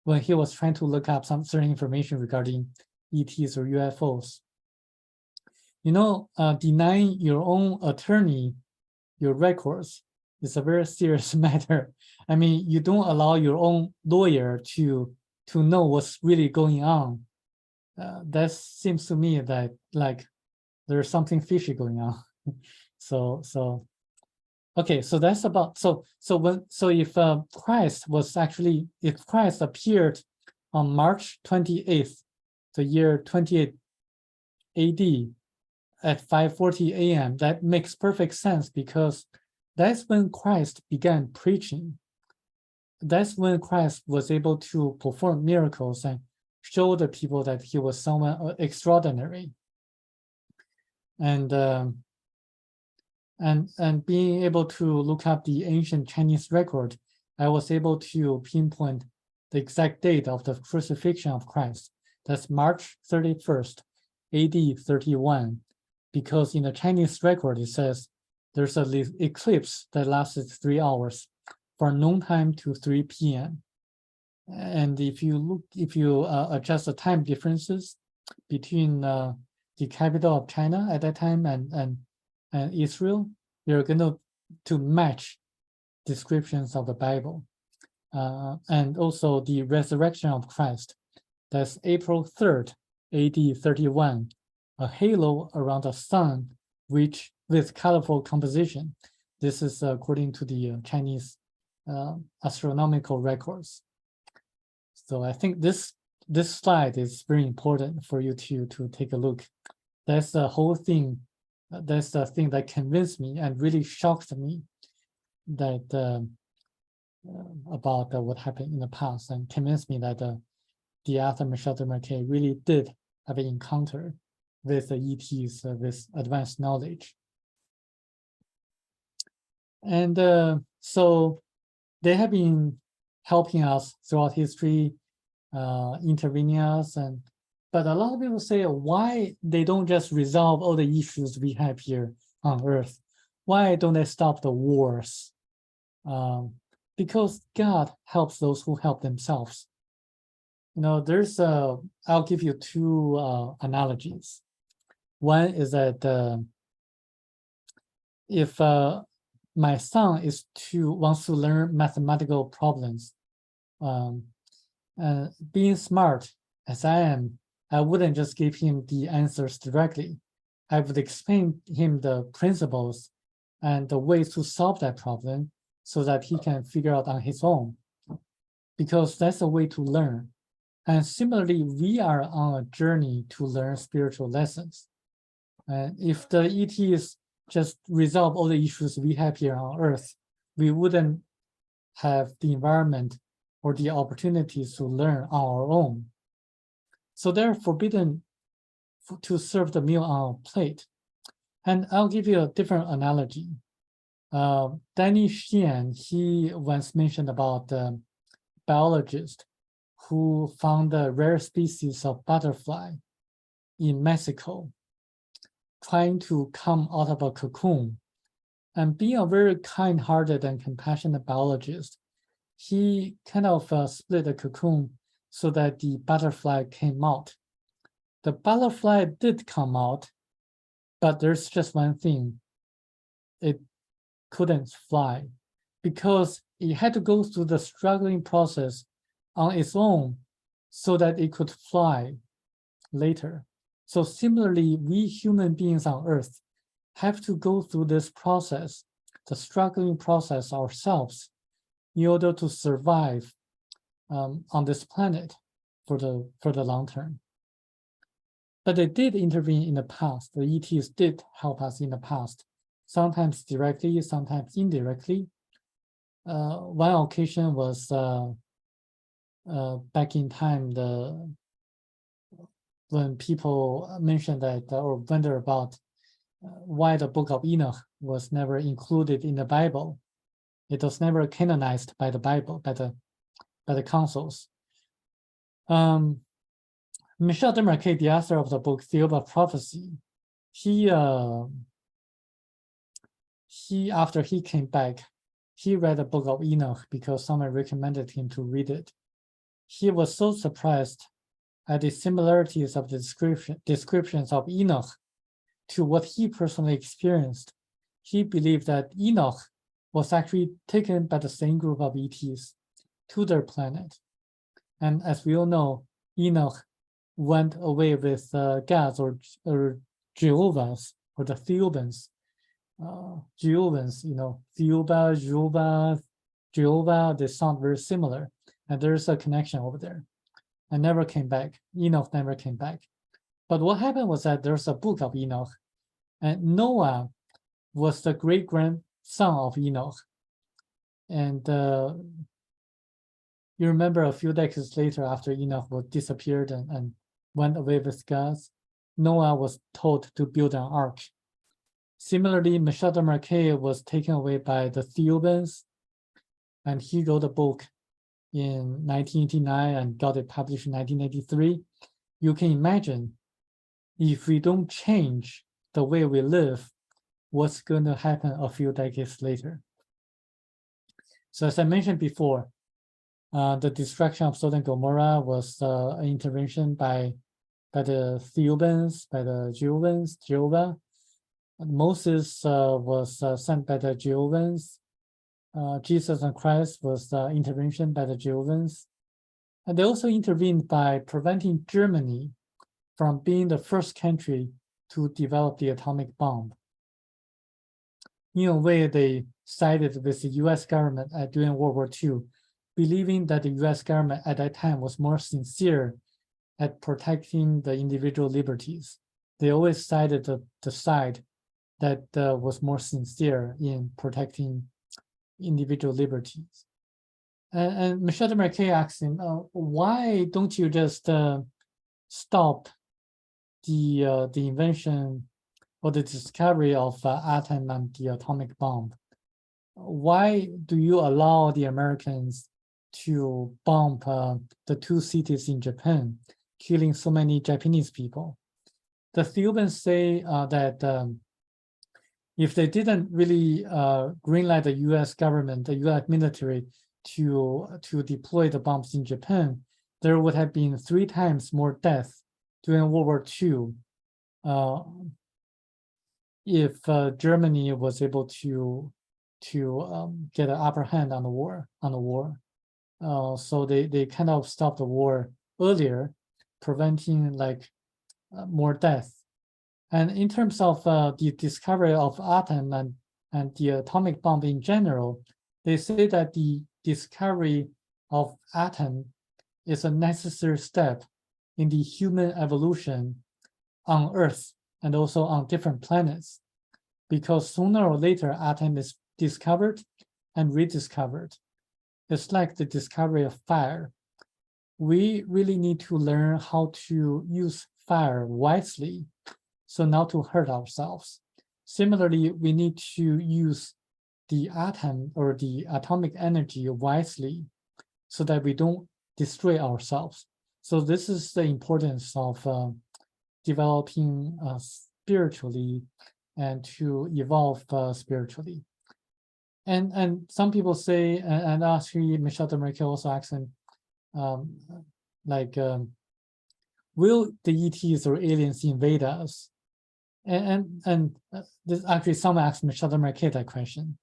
when he was trying to look up some certain information regarding ETs or UFOs. You know, denying your own attorney your records is a very serious matter. I mean, you don't allow your own lawyer to know what's really going on. That seems to me that like there's something fishy going on. so okay, so that's about so if Christ appeared on March 28th, the year 28 AD at 5:40 a.m., that makes perfect sense because that's when Christ began preaching. That's when Christ was able to perform miracles and show the people that he was someone extraordinary. And being able to look up the ancient Chinese record, I was able to pinpoint the exact date of the crucifixion of Christ. That's March 31st, AD 31, because in the Chinese record, it says there's an eclipse that lasted 3 hours from noontime to 3 p.m. And if you adjust the time differences between the capital of China at that time and Israel, you're going to match descriptions of the Bible. And also the resurrection of Christ. That's April 3rd, AD 31, a halo around the sun, which with colorful composition. This is according to the Chinese astronomical records. So I think this slide is very important for you to take a look. That's the whole thing. That's the thing that convinced me and really shocked me that about what happened in the past, and convinced me that the author Michel de Marquet really did have an encounter with the ETs with advanced knowledge. And so they have been helping us throughout history, intervening us, but a lot of people say why they don't just resolve all the issues we have here on Earth. Why don't they stop the wars? Because God helps those who help themselves. You know, there's I'll give you two analogies. One is that if my son wants to learn mathematical problems, being smart as I am, I wouldn't just give him the answers directly. I would explain him the principles and the ways to solve that problem so that he can figure out on his own, because that's a way to learn. And similarly, we are on a journey to learn spiritual lessons. And if the ETs just resolve all the issues we have here on Earth, we wouldn't have the environment or the opportunities to learn on our own. So they're forbidden to serve the meal on a plate. And I'll give you a different analogy. Danny Xian, he once mentioned about a biologist who found a rare species of butterfly in Mexico, trying to come out of a cocoon. And being a very kind-hearted and compassionate biologist, he kind of split the cocoon so that the butterfly came out. The butterfly did come out, but there's just one thing. It couldn't fly because it had to go through the struggling process on its own so that it could fly later. So similarly, we human beings on Earth have to go through this process, the struggling process ourselves, in order to survive on this planet for the long term. But they did intervene in the past. The ETs did help us in the past, sometimes directly, sometimes indirectly. One occasion was back in time, when people mentioned that or wonder about why the Book of Enoch was never included in the Bible. It was never canonized by the Bible, by the councils. Michel Desmarquet, the author of the book Thiaoouba Prophecy, he after he came back, he read the Book of Enoch because someone recommended him to read it. He was so surprised at the similarities of the descriptions of Enoch to what he personally experienced. He believed that Enoch was actually taken by the same group of ETs to their planet. And as we all know, Enoch went away with gods or Jehovah's or the Thiaoubans. Jehovah's, Thiaoouba, Jehovah, they sound very similar. And there's a connection over there. And never came back. Enoch never came back. But what happened was that there's a book of Enoch, and Noah was the great-grandson of Enoch. And you remember a few decades later, after Enoch was disappeared and went away with gods, Noah was told to build an ark. Similarly, Michel Desmarquet was taken away by the Thiaoubans, and he wrote a book in 1989 and got it published in 1983. You can imagine, if we don't change the way we live, what's going to happen a few decades later. So as I mentioned before, the destruction of Sodom and Gomorrah was an intervention by the Thiaoubans, by the Jehovah. Moses was sent by the Jehovah's. Jesus and Christ was intervention by the Jehovah's. And they also intervened by preventing Germany from being the first country to develop the atomic bomb. In a way, they sided with the US government during World War II, believing that the US government at that time was more sincere at protecting the individual liberties. They always sided the side that was more sincere in protecting individual liberties. And Michel Desmarquet asked him, why don't you just stop the invention or the discovery of atom and the atomic bomb? Why do you allow the Americans to bomb the two cities in Japan, killing so many Japanese people? The Thiaoubans say that if they didn't really greenlight the US government, the US military to deploy the bombs in Japan, there would have been 3 times more death during World War II if Germany was able to get an upper hand on the war. So they kind of stopped the war earlier, preventing more death. And in terms of the discovery of atom and the atomic bomb in general, they say that the discovery of atom is a necessary step in the human evolution on Earth and also on different planets, because sooner or later atom is discovered and rediscovered. It's like the discovery of fire. We really need to learn how to use fire wisely, so not to hurt ourselves. Similarly, we need to use the atom or the atomic energy wisely so that we don't destroy ourselves. So this is the importance of developing spiritually and to evolve spiritually. And some people say, and actually Michel de Mercure also asked him, will the ETs or aliens invade us? And this actually someone asked Michel de Mercure that question,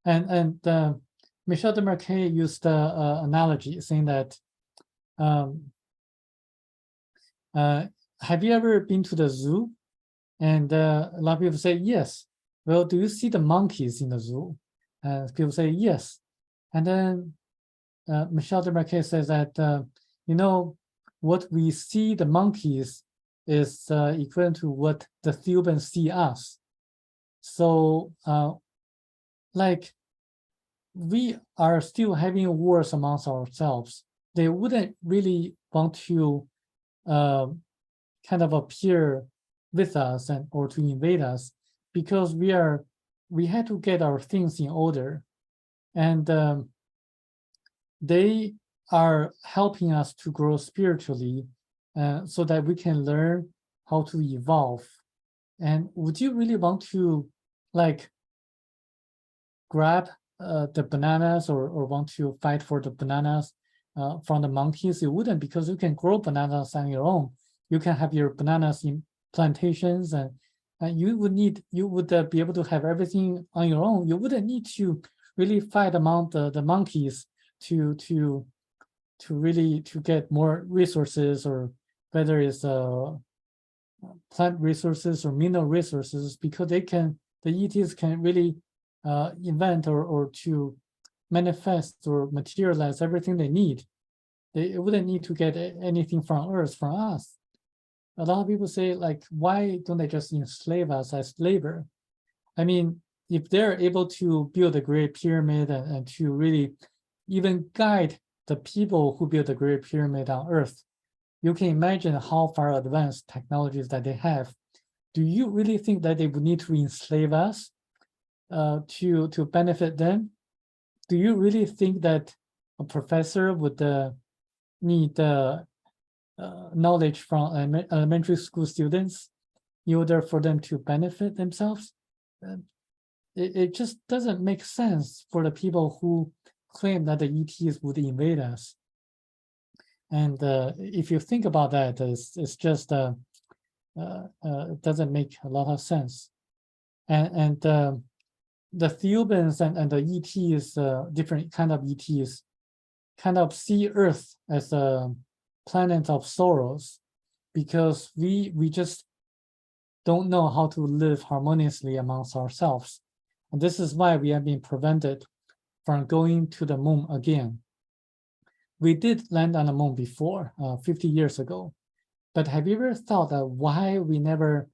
and Michel de Mercure used the analogy saying that, have you ever been to the zoo? And a lot of people say yes. Well, do you see the monkeys in the zoo? And people say yes. And then Michel de Mercure says that, what we see the monkeys is equivalent to what the Thiaoubans see us. So we are still having wars amongst ourselves. They wouldn't really want to kind of appear with us or to invade us, because we had to get our things in order, and they are helping us to grow spiritually, so that we can learn how to evolve. And would you really want to grab the bananas or want to fight for the bananas from the monkeys? You wouldn't, because you can grow bananas on your own. You can have your bananas in plantations, and you would be able to have everything on your own. You wouldn't need to really fight among the monkeys to get more resources, or whether it's plant resources or mineral resources, because the ETs can really invent or to manifest or materialize everything they need. They wouldn't need to get anything from Earth, from us. A lot of people say, why don't they just enslave us as labor? I mean, if they're able to build a Great Pyramid and to really even guide the people who build the Great Pyramid on Earth, you can imagine how far advanced technologies that they have. Do you really think that they would need to enslave us to benefit them? Do you really think that a professor would need knowledge from elementary school students in order for them to benefit themselves? It just doesn't make sense for the people who claim that the ETs would invade us. And if you think about that, it's just it doesn't make a lot of sense. And the Thiaoubans and the ETs, different kind of ETs, kind of see Earth as a planet of sorrows, because we just don't know how to live harmoniously amongst ourselves. And this is why we have been prevented from going to the moon again. We did land on the moon before, 50 years ago, but have you ever thought that why we never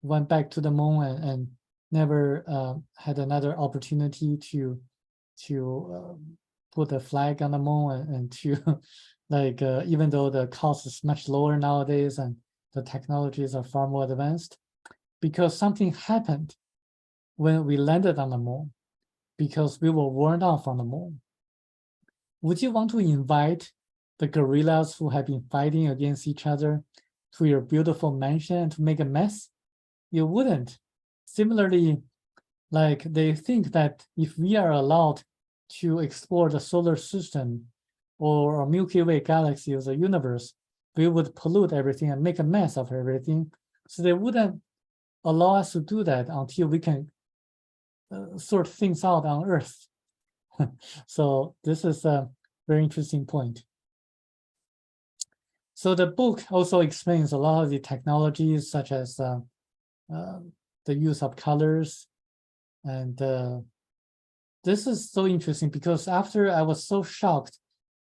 went back to the moon and never had another opportunity to put a flag on the moon and to even though the cost is much lower nowadays and the technologies are far more advanced? Because something happened when we landed on the moon, because we were worn out from the moon. Would you want to invite the gorillas who have been fighting against each other to your beautiful mansion and to make a mess? You wouldn't. Similarly, they think that if we are allowed to explore the solar system or a Milky Way galaxy or the universe, we would pollute everything and make a mess of everything. So they wouldn't allow us to do that until we can sort things out on Earth. So this is a very interesting point. So the book also explains a lot of the technologies, such as the use of colors. And this is so interesting, because after I was so shocked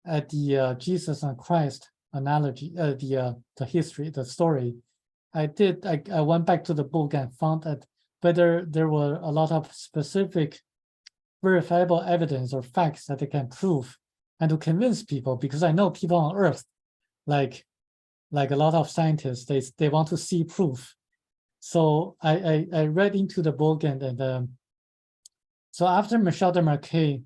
at the Jesus and Christ analogy, the history, the story, I went back to the book and found that whether there were a lot of specific verifiable evidence or facts that they can prove and to convince people, because I know people on Earth, like a lot of scientists, they want to see proof. So I read into the book, and so after Michel de Mercure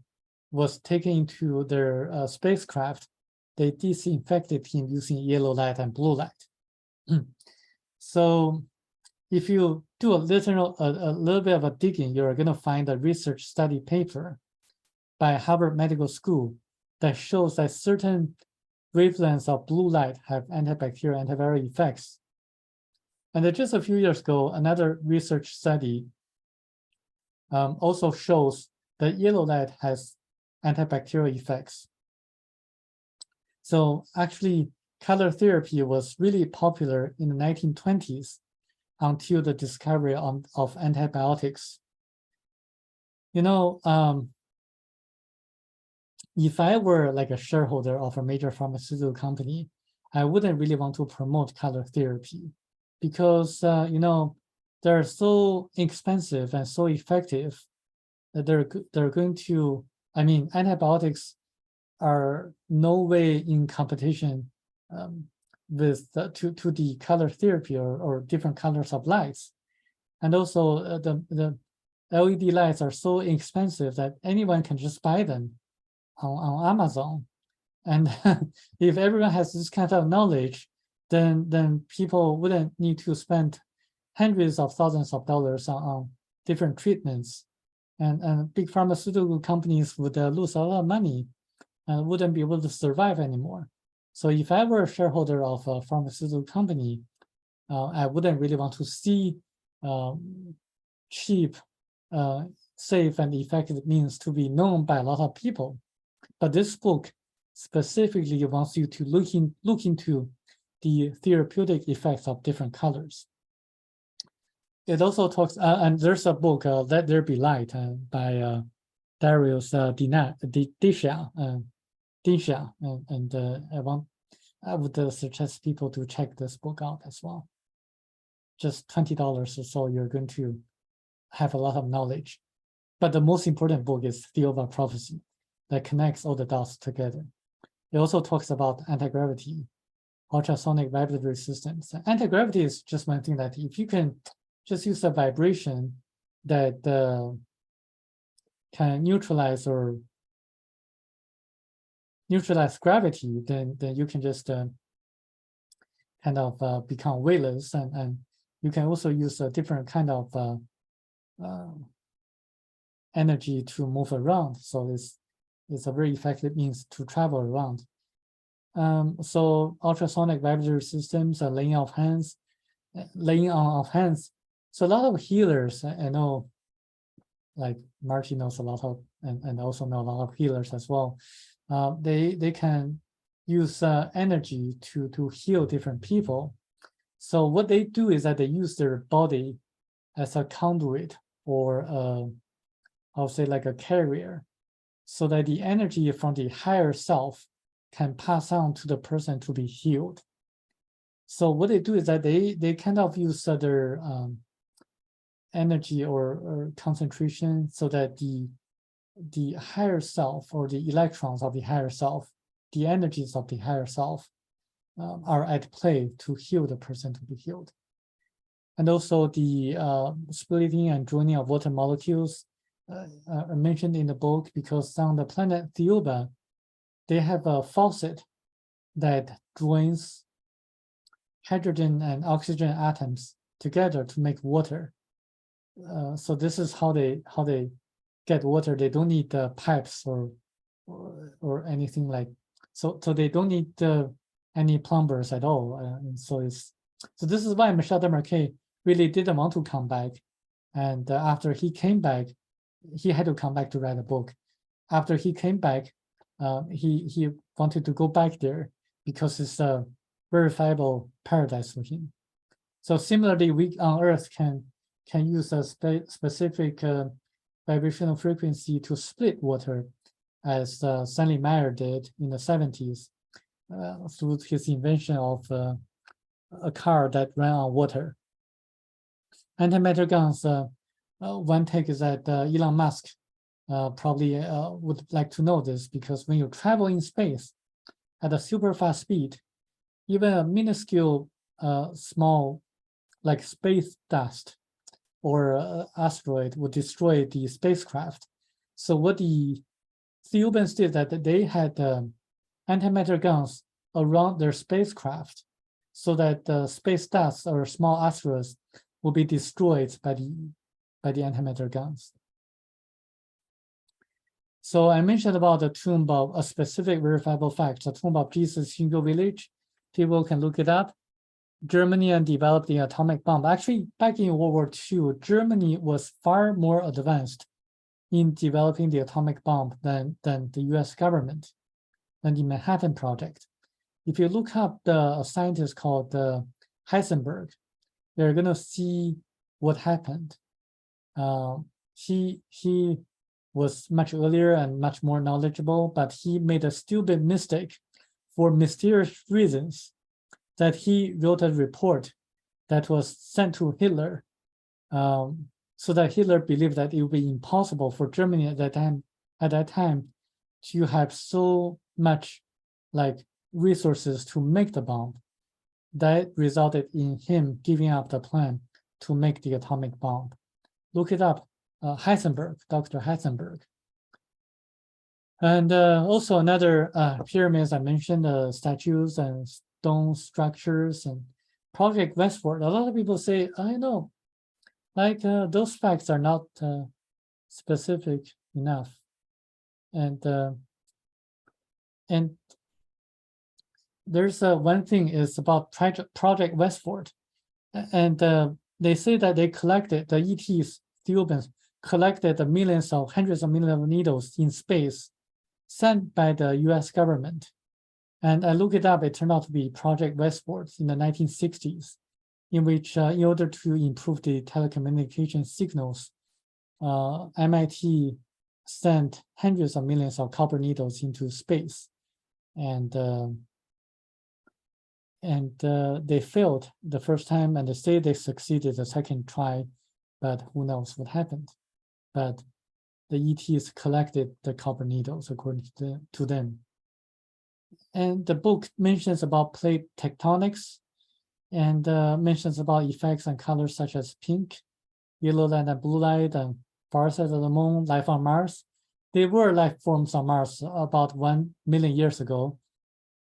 was taken into their spacecraft, they disinfected him using yellow light and blue light. So if you do a little bit of a digging, you're going to find a research study paper by Harvard Medical School that shows that certain wavelengths of blue light have antibacterial, antiviral effects. And then just a few years ago, another research study also shows that yellow light has antibacterial effects. So actually, color therapy was really popular in the 1920s until the discovery of antibiotics. You know, if I were like a shareholder of a major pharmaceutical company, I wouldn't really want to promote color therapy because, you know, they're so expensive and so effective that they're going to, I mean, antibiotics are no way in competition with to the color therapy or different colors of lights. And also the LED lights are so expensive that anyone can just buy them on Amazon. And if everyone has this kind of knowledge, then people wouldn't need to spend hundreds of thousands of dollars on different treatments. And big pharmaceutical companies would lose a lot of money and wouldn't be able to survive anymore. So if I were a shareholder of a pharmaceutical company, I wouldn't really want to see cheap, safe, and effective means to be known by a lot of people. But this book specifically wants you to look into the therapeutic effects of different colors. It also talks, and there's a book, Let There Be Light, by Darius Disha, and I would suggest people to check this book out as well. Just $20 or so, you're going to have a lot of knowledge. But the most important book is Thiaoouba Prophecy that connects all the dots together. It also talks about anti-gravity, ultrasonic vibratory systems. Anti-gravity is just one thing that if you can just use a vibration that can neutralize gravity, then you can just kind of become weightless, and you can also use a different kind of energy to move around. So it's a very effective means to travel around. So ultrasonic vibratory systems, laying on of hands. So a lot of healers, I know, like Marty knows a lot of, and also know a lot of healers as well. They can use energy to heal different people. So what they do is that they use their body as a conduit, or I'll say like a carrier, so that the energy from the higher self can pass on to the person to be healed. So what they do is that they kind of use their energy or concentration so that the higher self, or the electrons of the higher self, the energies of the higher self are at play to heal the person to be healed. And also the splitting and joining of water molecules are mentioned in the book, because on the planet Thiaoouba, they have a faucet that joins hydrogen and oxygen atoms together to make water. So this is how they get water. They don't need pipes or anything like. So they don't need any plumbers at all. And so this is why Michel Desmarquet really didn't want to come back. And after he came back, he had to come back to write a book. After he came back, he wanted to go back there because it's a verifiable paradise for him. So similarly, we on Earth can use a specific vibrational frequency to split water, as Stanley Meyer did in the 70s through his invention of a car that ran on water. Antimatter guns, one take is that Elon Musk probably would like to know this, because when you travel in space at a super fast speed, even a minuscule small, like space dust or asteroid, would destroy the spacecraft. So what the Thiaoubans did, that they had antimatter guns around their spacecraft so that the space dust or small asteroids will be destroyed by the antimatter guns. So I mentioned about the tomb of a specific verifiable fact, the tomb of Jesus Shingle Village. People can look it up. Germany and developed the atomic bomb. Actually, back in World War II, Germany was far more advanced in developing the atomic bomb than the US government, than the Manhattan Project. If you look up a scientist called Heisenberg, you're going to see what happened. He was much earlier and much more knowledgeable, but he made a stupid mistake for mysterious reasons that he wrote a report that was sent to Hitler, so that Hitler believed that it would be impossible for Germany at that time to have so much like resources to make the bomb. That resulted in him giving up the plan to make the atomic bomb. Look it up, Heisenberg, Dr. Heisenberg. And also another pyramids I mentioned, statues and stone structures and Project Westward. A lot of people say, I know, like those facts are not specific enough. And there's one thing is about Project Westward. And they say that they collected, the ETs, Theoubans, collected hundreds of millions of needles in space sent by the US government. And I looked it up, it turned out to be Project Westward in the 1960s, in which in order to improve the telecommunication signals, MIT sent hundreds of millions of copper needles into space. And they failed the first time, and they say they succeeded the second try, but who knows what happened. But the ETs collected the copper needles according to them. And the book mentions about plate tectonics and mentions about effects and colors such as pink, yellow light and blue light, and far side of the moon, life on Mars. There were life forms on Mars about 1 million years ago,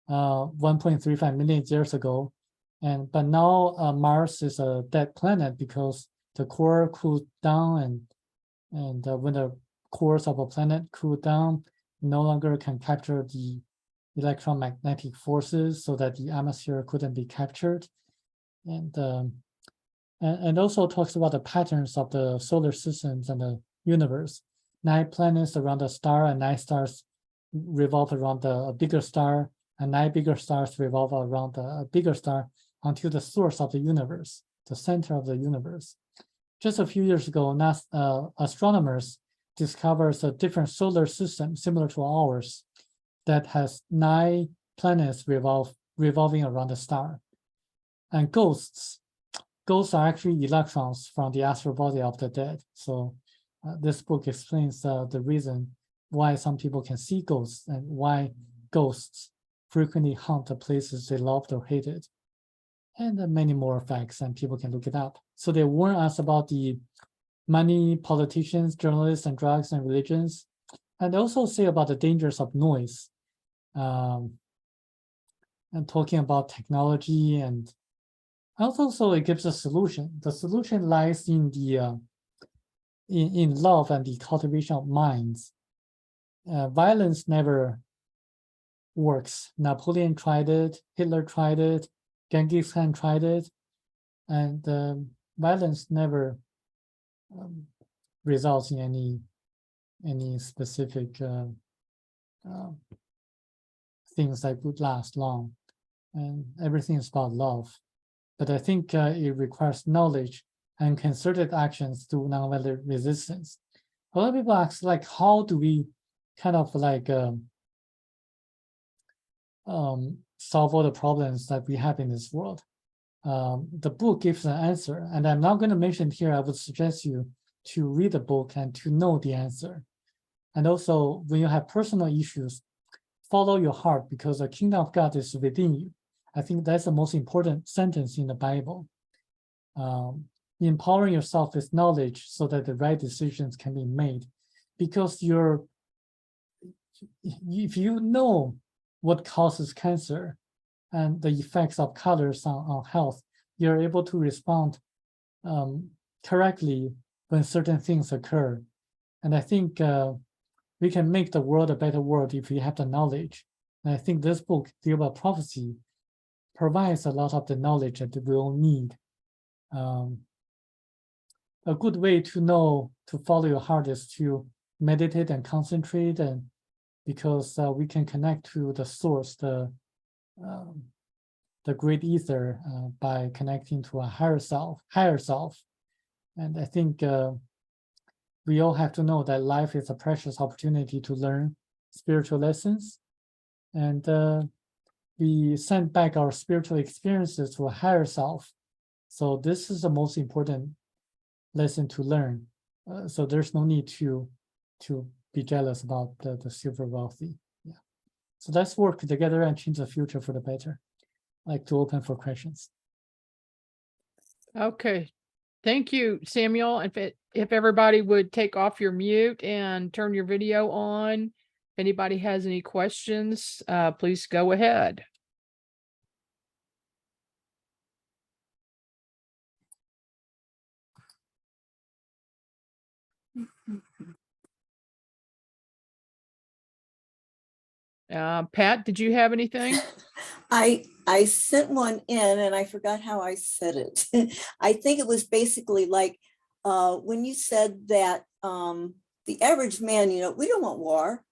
1.35 million years ago. But now Mars is a dead planet because the core cooled down, and when the cores of a planet cool down, no longer can capture the electromagnetic forces so that the atmosphere couldn't be captured. And also talks about the patterns of the solar systems and the universe. 9 planets around a star, and 9 stars revolve around a bigger star, and 9 bigger stars revolve around a bigger star until the source of the universe, the center of the universe. Just a few years ago, astronomers discovered a different solar system similar to ours that has 9 planets revolving around a star. And ghosts are actually electrons from the astral body of the dead. So this book explains the reason why some people can see ghosts and why ghosts frequently haunt the places they loved or hated. And many more facts, and people can look it up. So they warn us about the money, politicians, journalists, and drugs and religions. And they also say about the dangers of noise, and talking about technology. And also it gives a solution. The solution lies in the in love and the cultivation of minds. Violence never works. Napoleon tried it, Hitler tried it, Genghis Khan tried it, and violence never results in any specific things that would last long. And everything is about love. But I think it requires knowledge and concerted actions through nonviolent resistance. A lot of people ask, like, how do we kind of like solve all the problems that we have in this world? The book gives an answer, and I'm not going to mention here. I would suggest you to read the book and to know the answer. And also, when you have personal issues, follow your heart, because the kingdom of God is within you. I think that's the most important sentence in the Bible. Empowering yourself with knowledge so that the right decisions can be made. Because if you know what causes cancer and the effects of colors on health, you're able to respond correctly when certain things occur. And I think we can make the world a better world if we have the knowledge. And I think this book, Thiaoouba Prophecy, provides a lot of the knowledge that we all need. A good way to know to follow your heart is to meditate and concentrate, and because we can connect to the source, the great ether, by connecting to a higher self. And I think we all have to know that life is a precious opportunity to learn spiritual lessons, and we send back our spiritual experiences to a higher self. So this is the most important lesson to learn. So there's no need to be jealous about the super wealthy. Yeah. So let's work together and change the future for the better. I'd like to open for questions. Okay. Thank you, Samuel. If everybody would take off your mute and turn your video on. If anybody has any questions, please go ahead. Pat, did you have anything? I sent one in and I forgot how I said it. I think it was basically like when you said that the average man, we don't want war.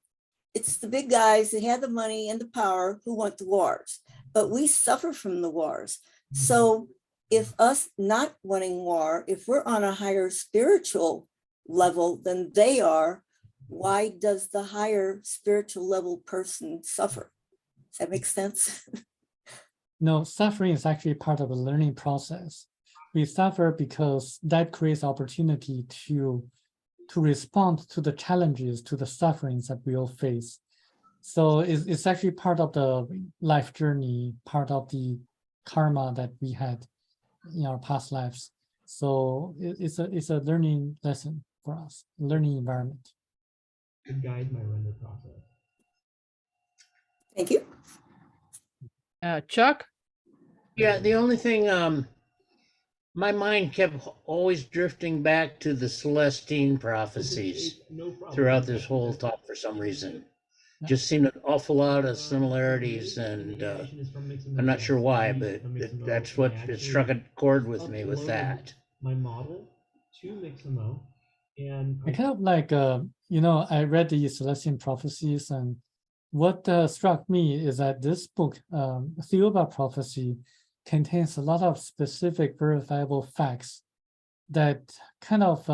It's the big guys that have the money and the power who want the wars, but we suffer from the wars. So if us not wanting war, if we're on a higher spiritual level than they are, why does the higher spiritual level person suffer? Does that make sense? No, suffering is actually part of the learning process. We suffer because that creates opportunity to respond to the challenges, to the sufferings that we all face. So it's actually part of the life journey, part of the karma that we had in our past lives. So it's a learning lesson for us, learning environment. To guide my render process. Thank you. Chuck? Yeah, the only thing, my mind kept always drifting back to the Celestine prophecies throughout this whole talk for some reason. Just seemed an awful lot of similarities, and I'm not sure why, but that's what it struck a chord with me with that. My model to Mixamo, and I kind of like, I read the Celestine prophecies, and what struck me is that this book, Thiaoouba Prophecy, contains a lot of specific verifiable facts that kind of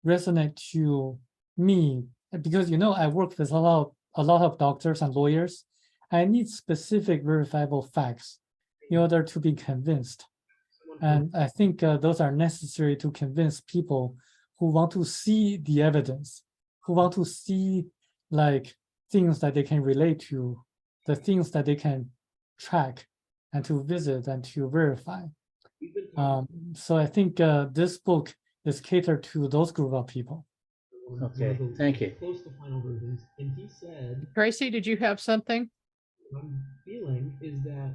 resonate to me, because I work with a lot of doctors and lawyers. I need specific verifiable facts in order to be convinced, and I think those are necessary to convince people who want to see the evidence, who want to see like things that they can relate to, the things that they can track and to visit and to verify. So I think this book is catered to those group of people. Okay, thank you. Close to final versions, and he said, Tracy, did you have something? what I'm feeling is that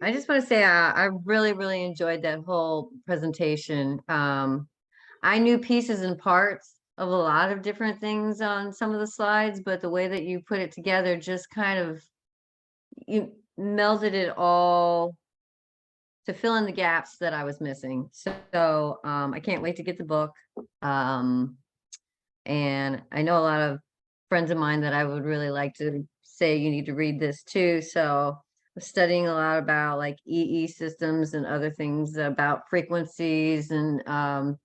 I just want to say I really, really enjoyed that whole presentation. I knew pieces and parts of a lot of different things on some of the slides, but the way that you put it together just kind of, you melded it all to fill in the gaps that I was missing. So I can't wait to get the book. And I know a lot of friends of mine that I would really like to say you need to read this too. So I'm studying a lot about like EE systems and other things about frequencies and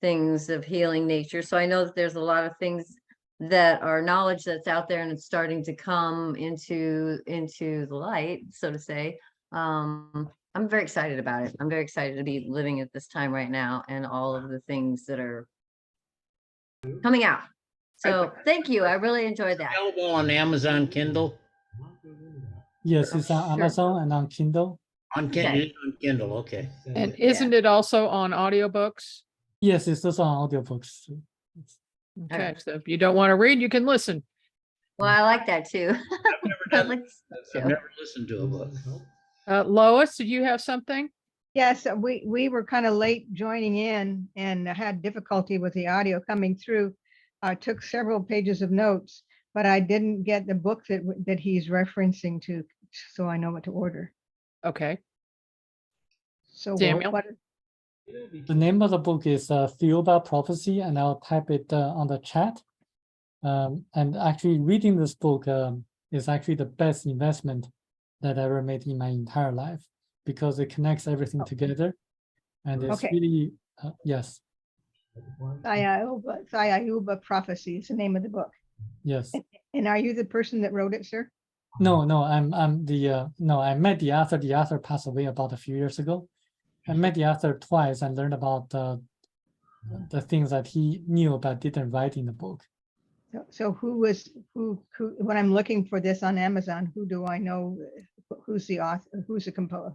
things of healing nature. So I know that there's a lot of things that are knowledge that's out there and it's starting to come into the light, so to say. I'm very excited about it. I'm very excited to be living at this time right now and all of the things that are coming out. So thank you. I really enjoyed that. Available on Amazon Kindle. Yes, it's on Sure. Amazon and on Kindle. On Kindle, okay. And isn't it also on audiobooks? Yes, it's also on audiobooks too. Okay, so if you don't want to read, you can listen. Well, I like that too. I done- like I've so. never listened to a book. Lois, did you have something? Yes, we were kind of late joining in and had difficulty with the audio coming through. I took several pages of notes, but I didn't get the book that he's referencing to, so I know what to order. Okay, So Samuel? what? The name of the book is Thiaoouba Prophecy, and I'll type it on the chat. And actually reading this book is actually the best investment that I ever made in my entire life, because it connects everything together. And it's Okay. really, yes, Thiaoouba Prophecy is the name of the book. yes. And are you the person that wrote it, sir? No, I'm the, no, I met the author. The author passed away about a few years ago. I met the author twice and learned about the things that he knew but didn't write in the book. So who when I'm looking for this on Amazon, who do I know? Who's the author? Who's the composer?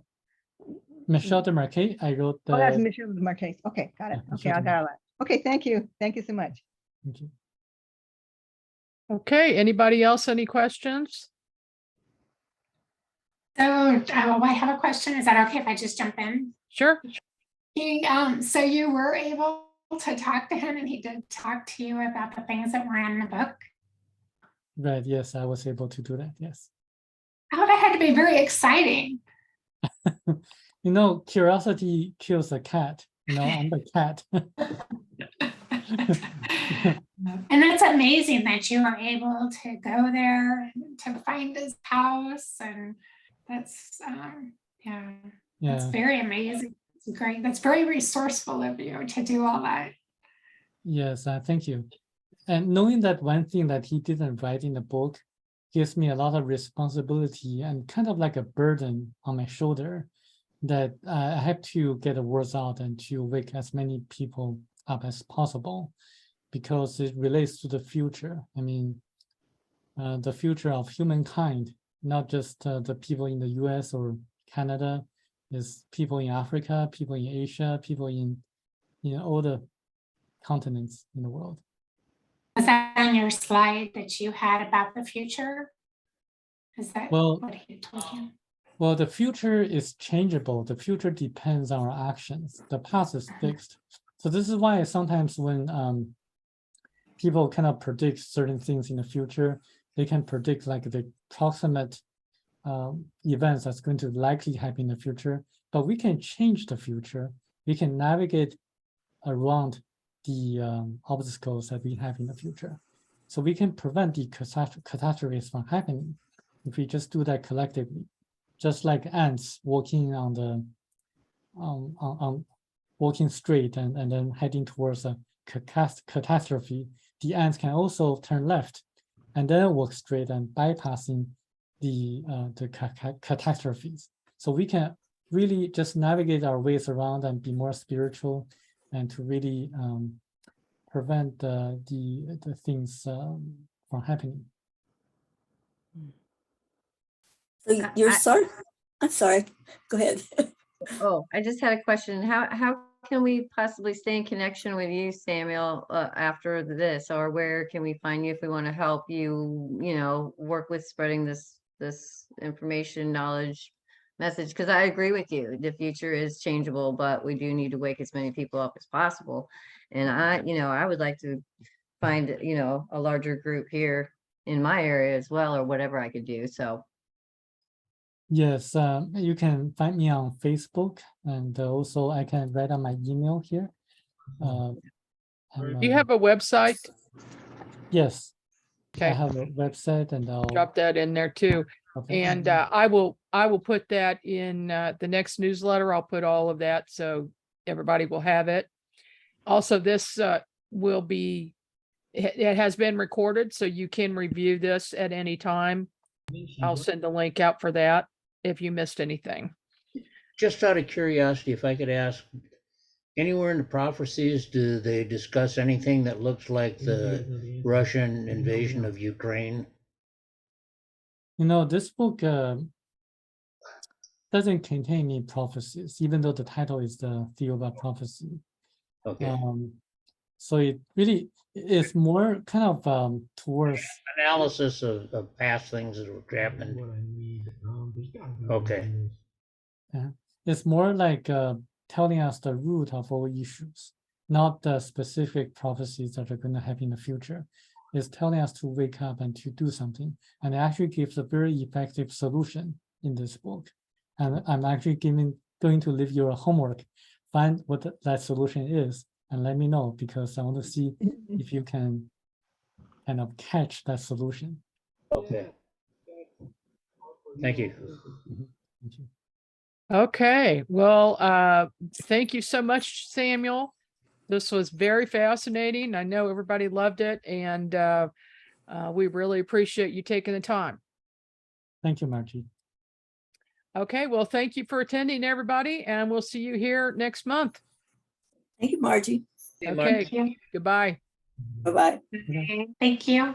Michel de Marquet, I wrote Oh, that's the, Michel Marquez. Okay, got it. Yeah, Okay, Michel I got it. Okay, thank you. Thank you so much. thank you. Okay, anybody else, any questions? So I have a question. Is that okay if I just jump in? Sure. So you were able to talk to him and he did talk to you about the things that were in the book? Right, yes, I was able to do that, yes. Oh, that had to be very exciting. You know, curiosity kills a cat. You know, I'm the cat. And that's amazing that you were able to go there to find his house. And that's, yeah, that's Yeah, very amazing. It's great. That's very resourceful of you to do all that. yes, thank you. And knowing that one thing that he didn't write in the book gives me a lot of responsibility and kind of like a burden on my shoulder, that I have to get the words out and to wake as many people up as possible, because it relates to the future. I mean, the future of humankind, not just the people in the US or Canada, is people in Africa, people in Asia, people in all the continents in the world. Was that on your slide that you had about the future? Is that Well, what he told you? Well, the future is changeable. The future depends on our actions. The past is fixed. So this is why sometimes when people cannot predict certain things in the future, they can predict like the proximate events that's going to likely happen in the future. But we can change the future. We can navigate around the obstacles that we have in the future. So we can prevent the catastrophes from happening if we just do that collectively. Just like ants walking on the walking straight and then heading towards a catastrophe, the ants can also turn left and then walk straight and bypassing the catastrophes. So we can really just navigate our ways around and be more spiritual, and to really prevent the things from happening. So you're sorry. I'm sorry. Go ahead. Oh, I just had a question. How can we possibly stay in connection with you, Samuel, after this? Or where can we find you if we want to help you, work with spreading this information, knowledge, message? Because I agree with you. The future is changeable, but we do need to wake as many people up as possible. And I would like to find, a larger group here in my area as well, or whatever I could do. So Yes, you can find me on Facebook, and also I can write on my email here. Do you have a website? Yes, I Okay, have a website, and I'll drop that in there too. okay. And I will put that in the next newsletter. I'll put all of that so everybody will have it. Also, this will be, it has been recorded, so you can review this at any time. I'll send the link out for that if you missed anything. Just out of curiosity, if I could ask, anywhere in the prophecies, do they discuss anything that looks like the Russian invasion of Ukraine? This book doesn't contain any prophecies, even though the title is the Thiaoouba Prophecy. Okay. So it really is more kind of towards Analysis of past things that have happened. What I need. There's gotta be Okay. it's more like telling us the root of all issues, not the specific prophecies that are going to happen in the future. It's telling us to wake up and to do something, and it actually gives a very effective solution in this book. And I'm actually going to leave you a homework, find what that solution is, and let me know, because I want to see if you can kind of catch that solution. Okay. Thank you. Thank you. Okay, well, thank you so much, Samuel. This was very fascinating. I know everybody loved it, and we really appreciate you taking the time. Thank you, Margie. Okay, well, thank you for attending, everybody, and we'll see you here next month. Thank you, Margie. Hey, Mark. Okay, Thank you. goodbye. Bye-bye. Thank you.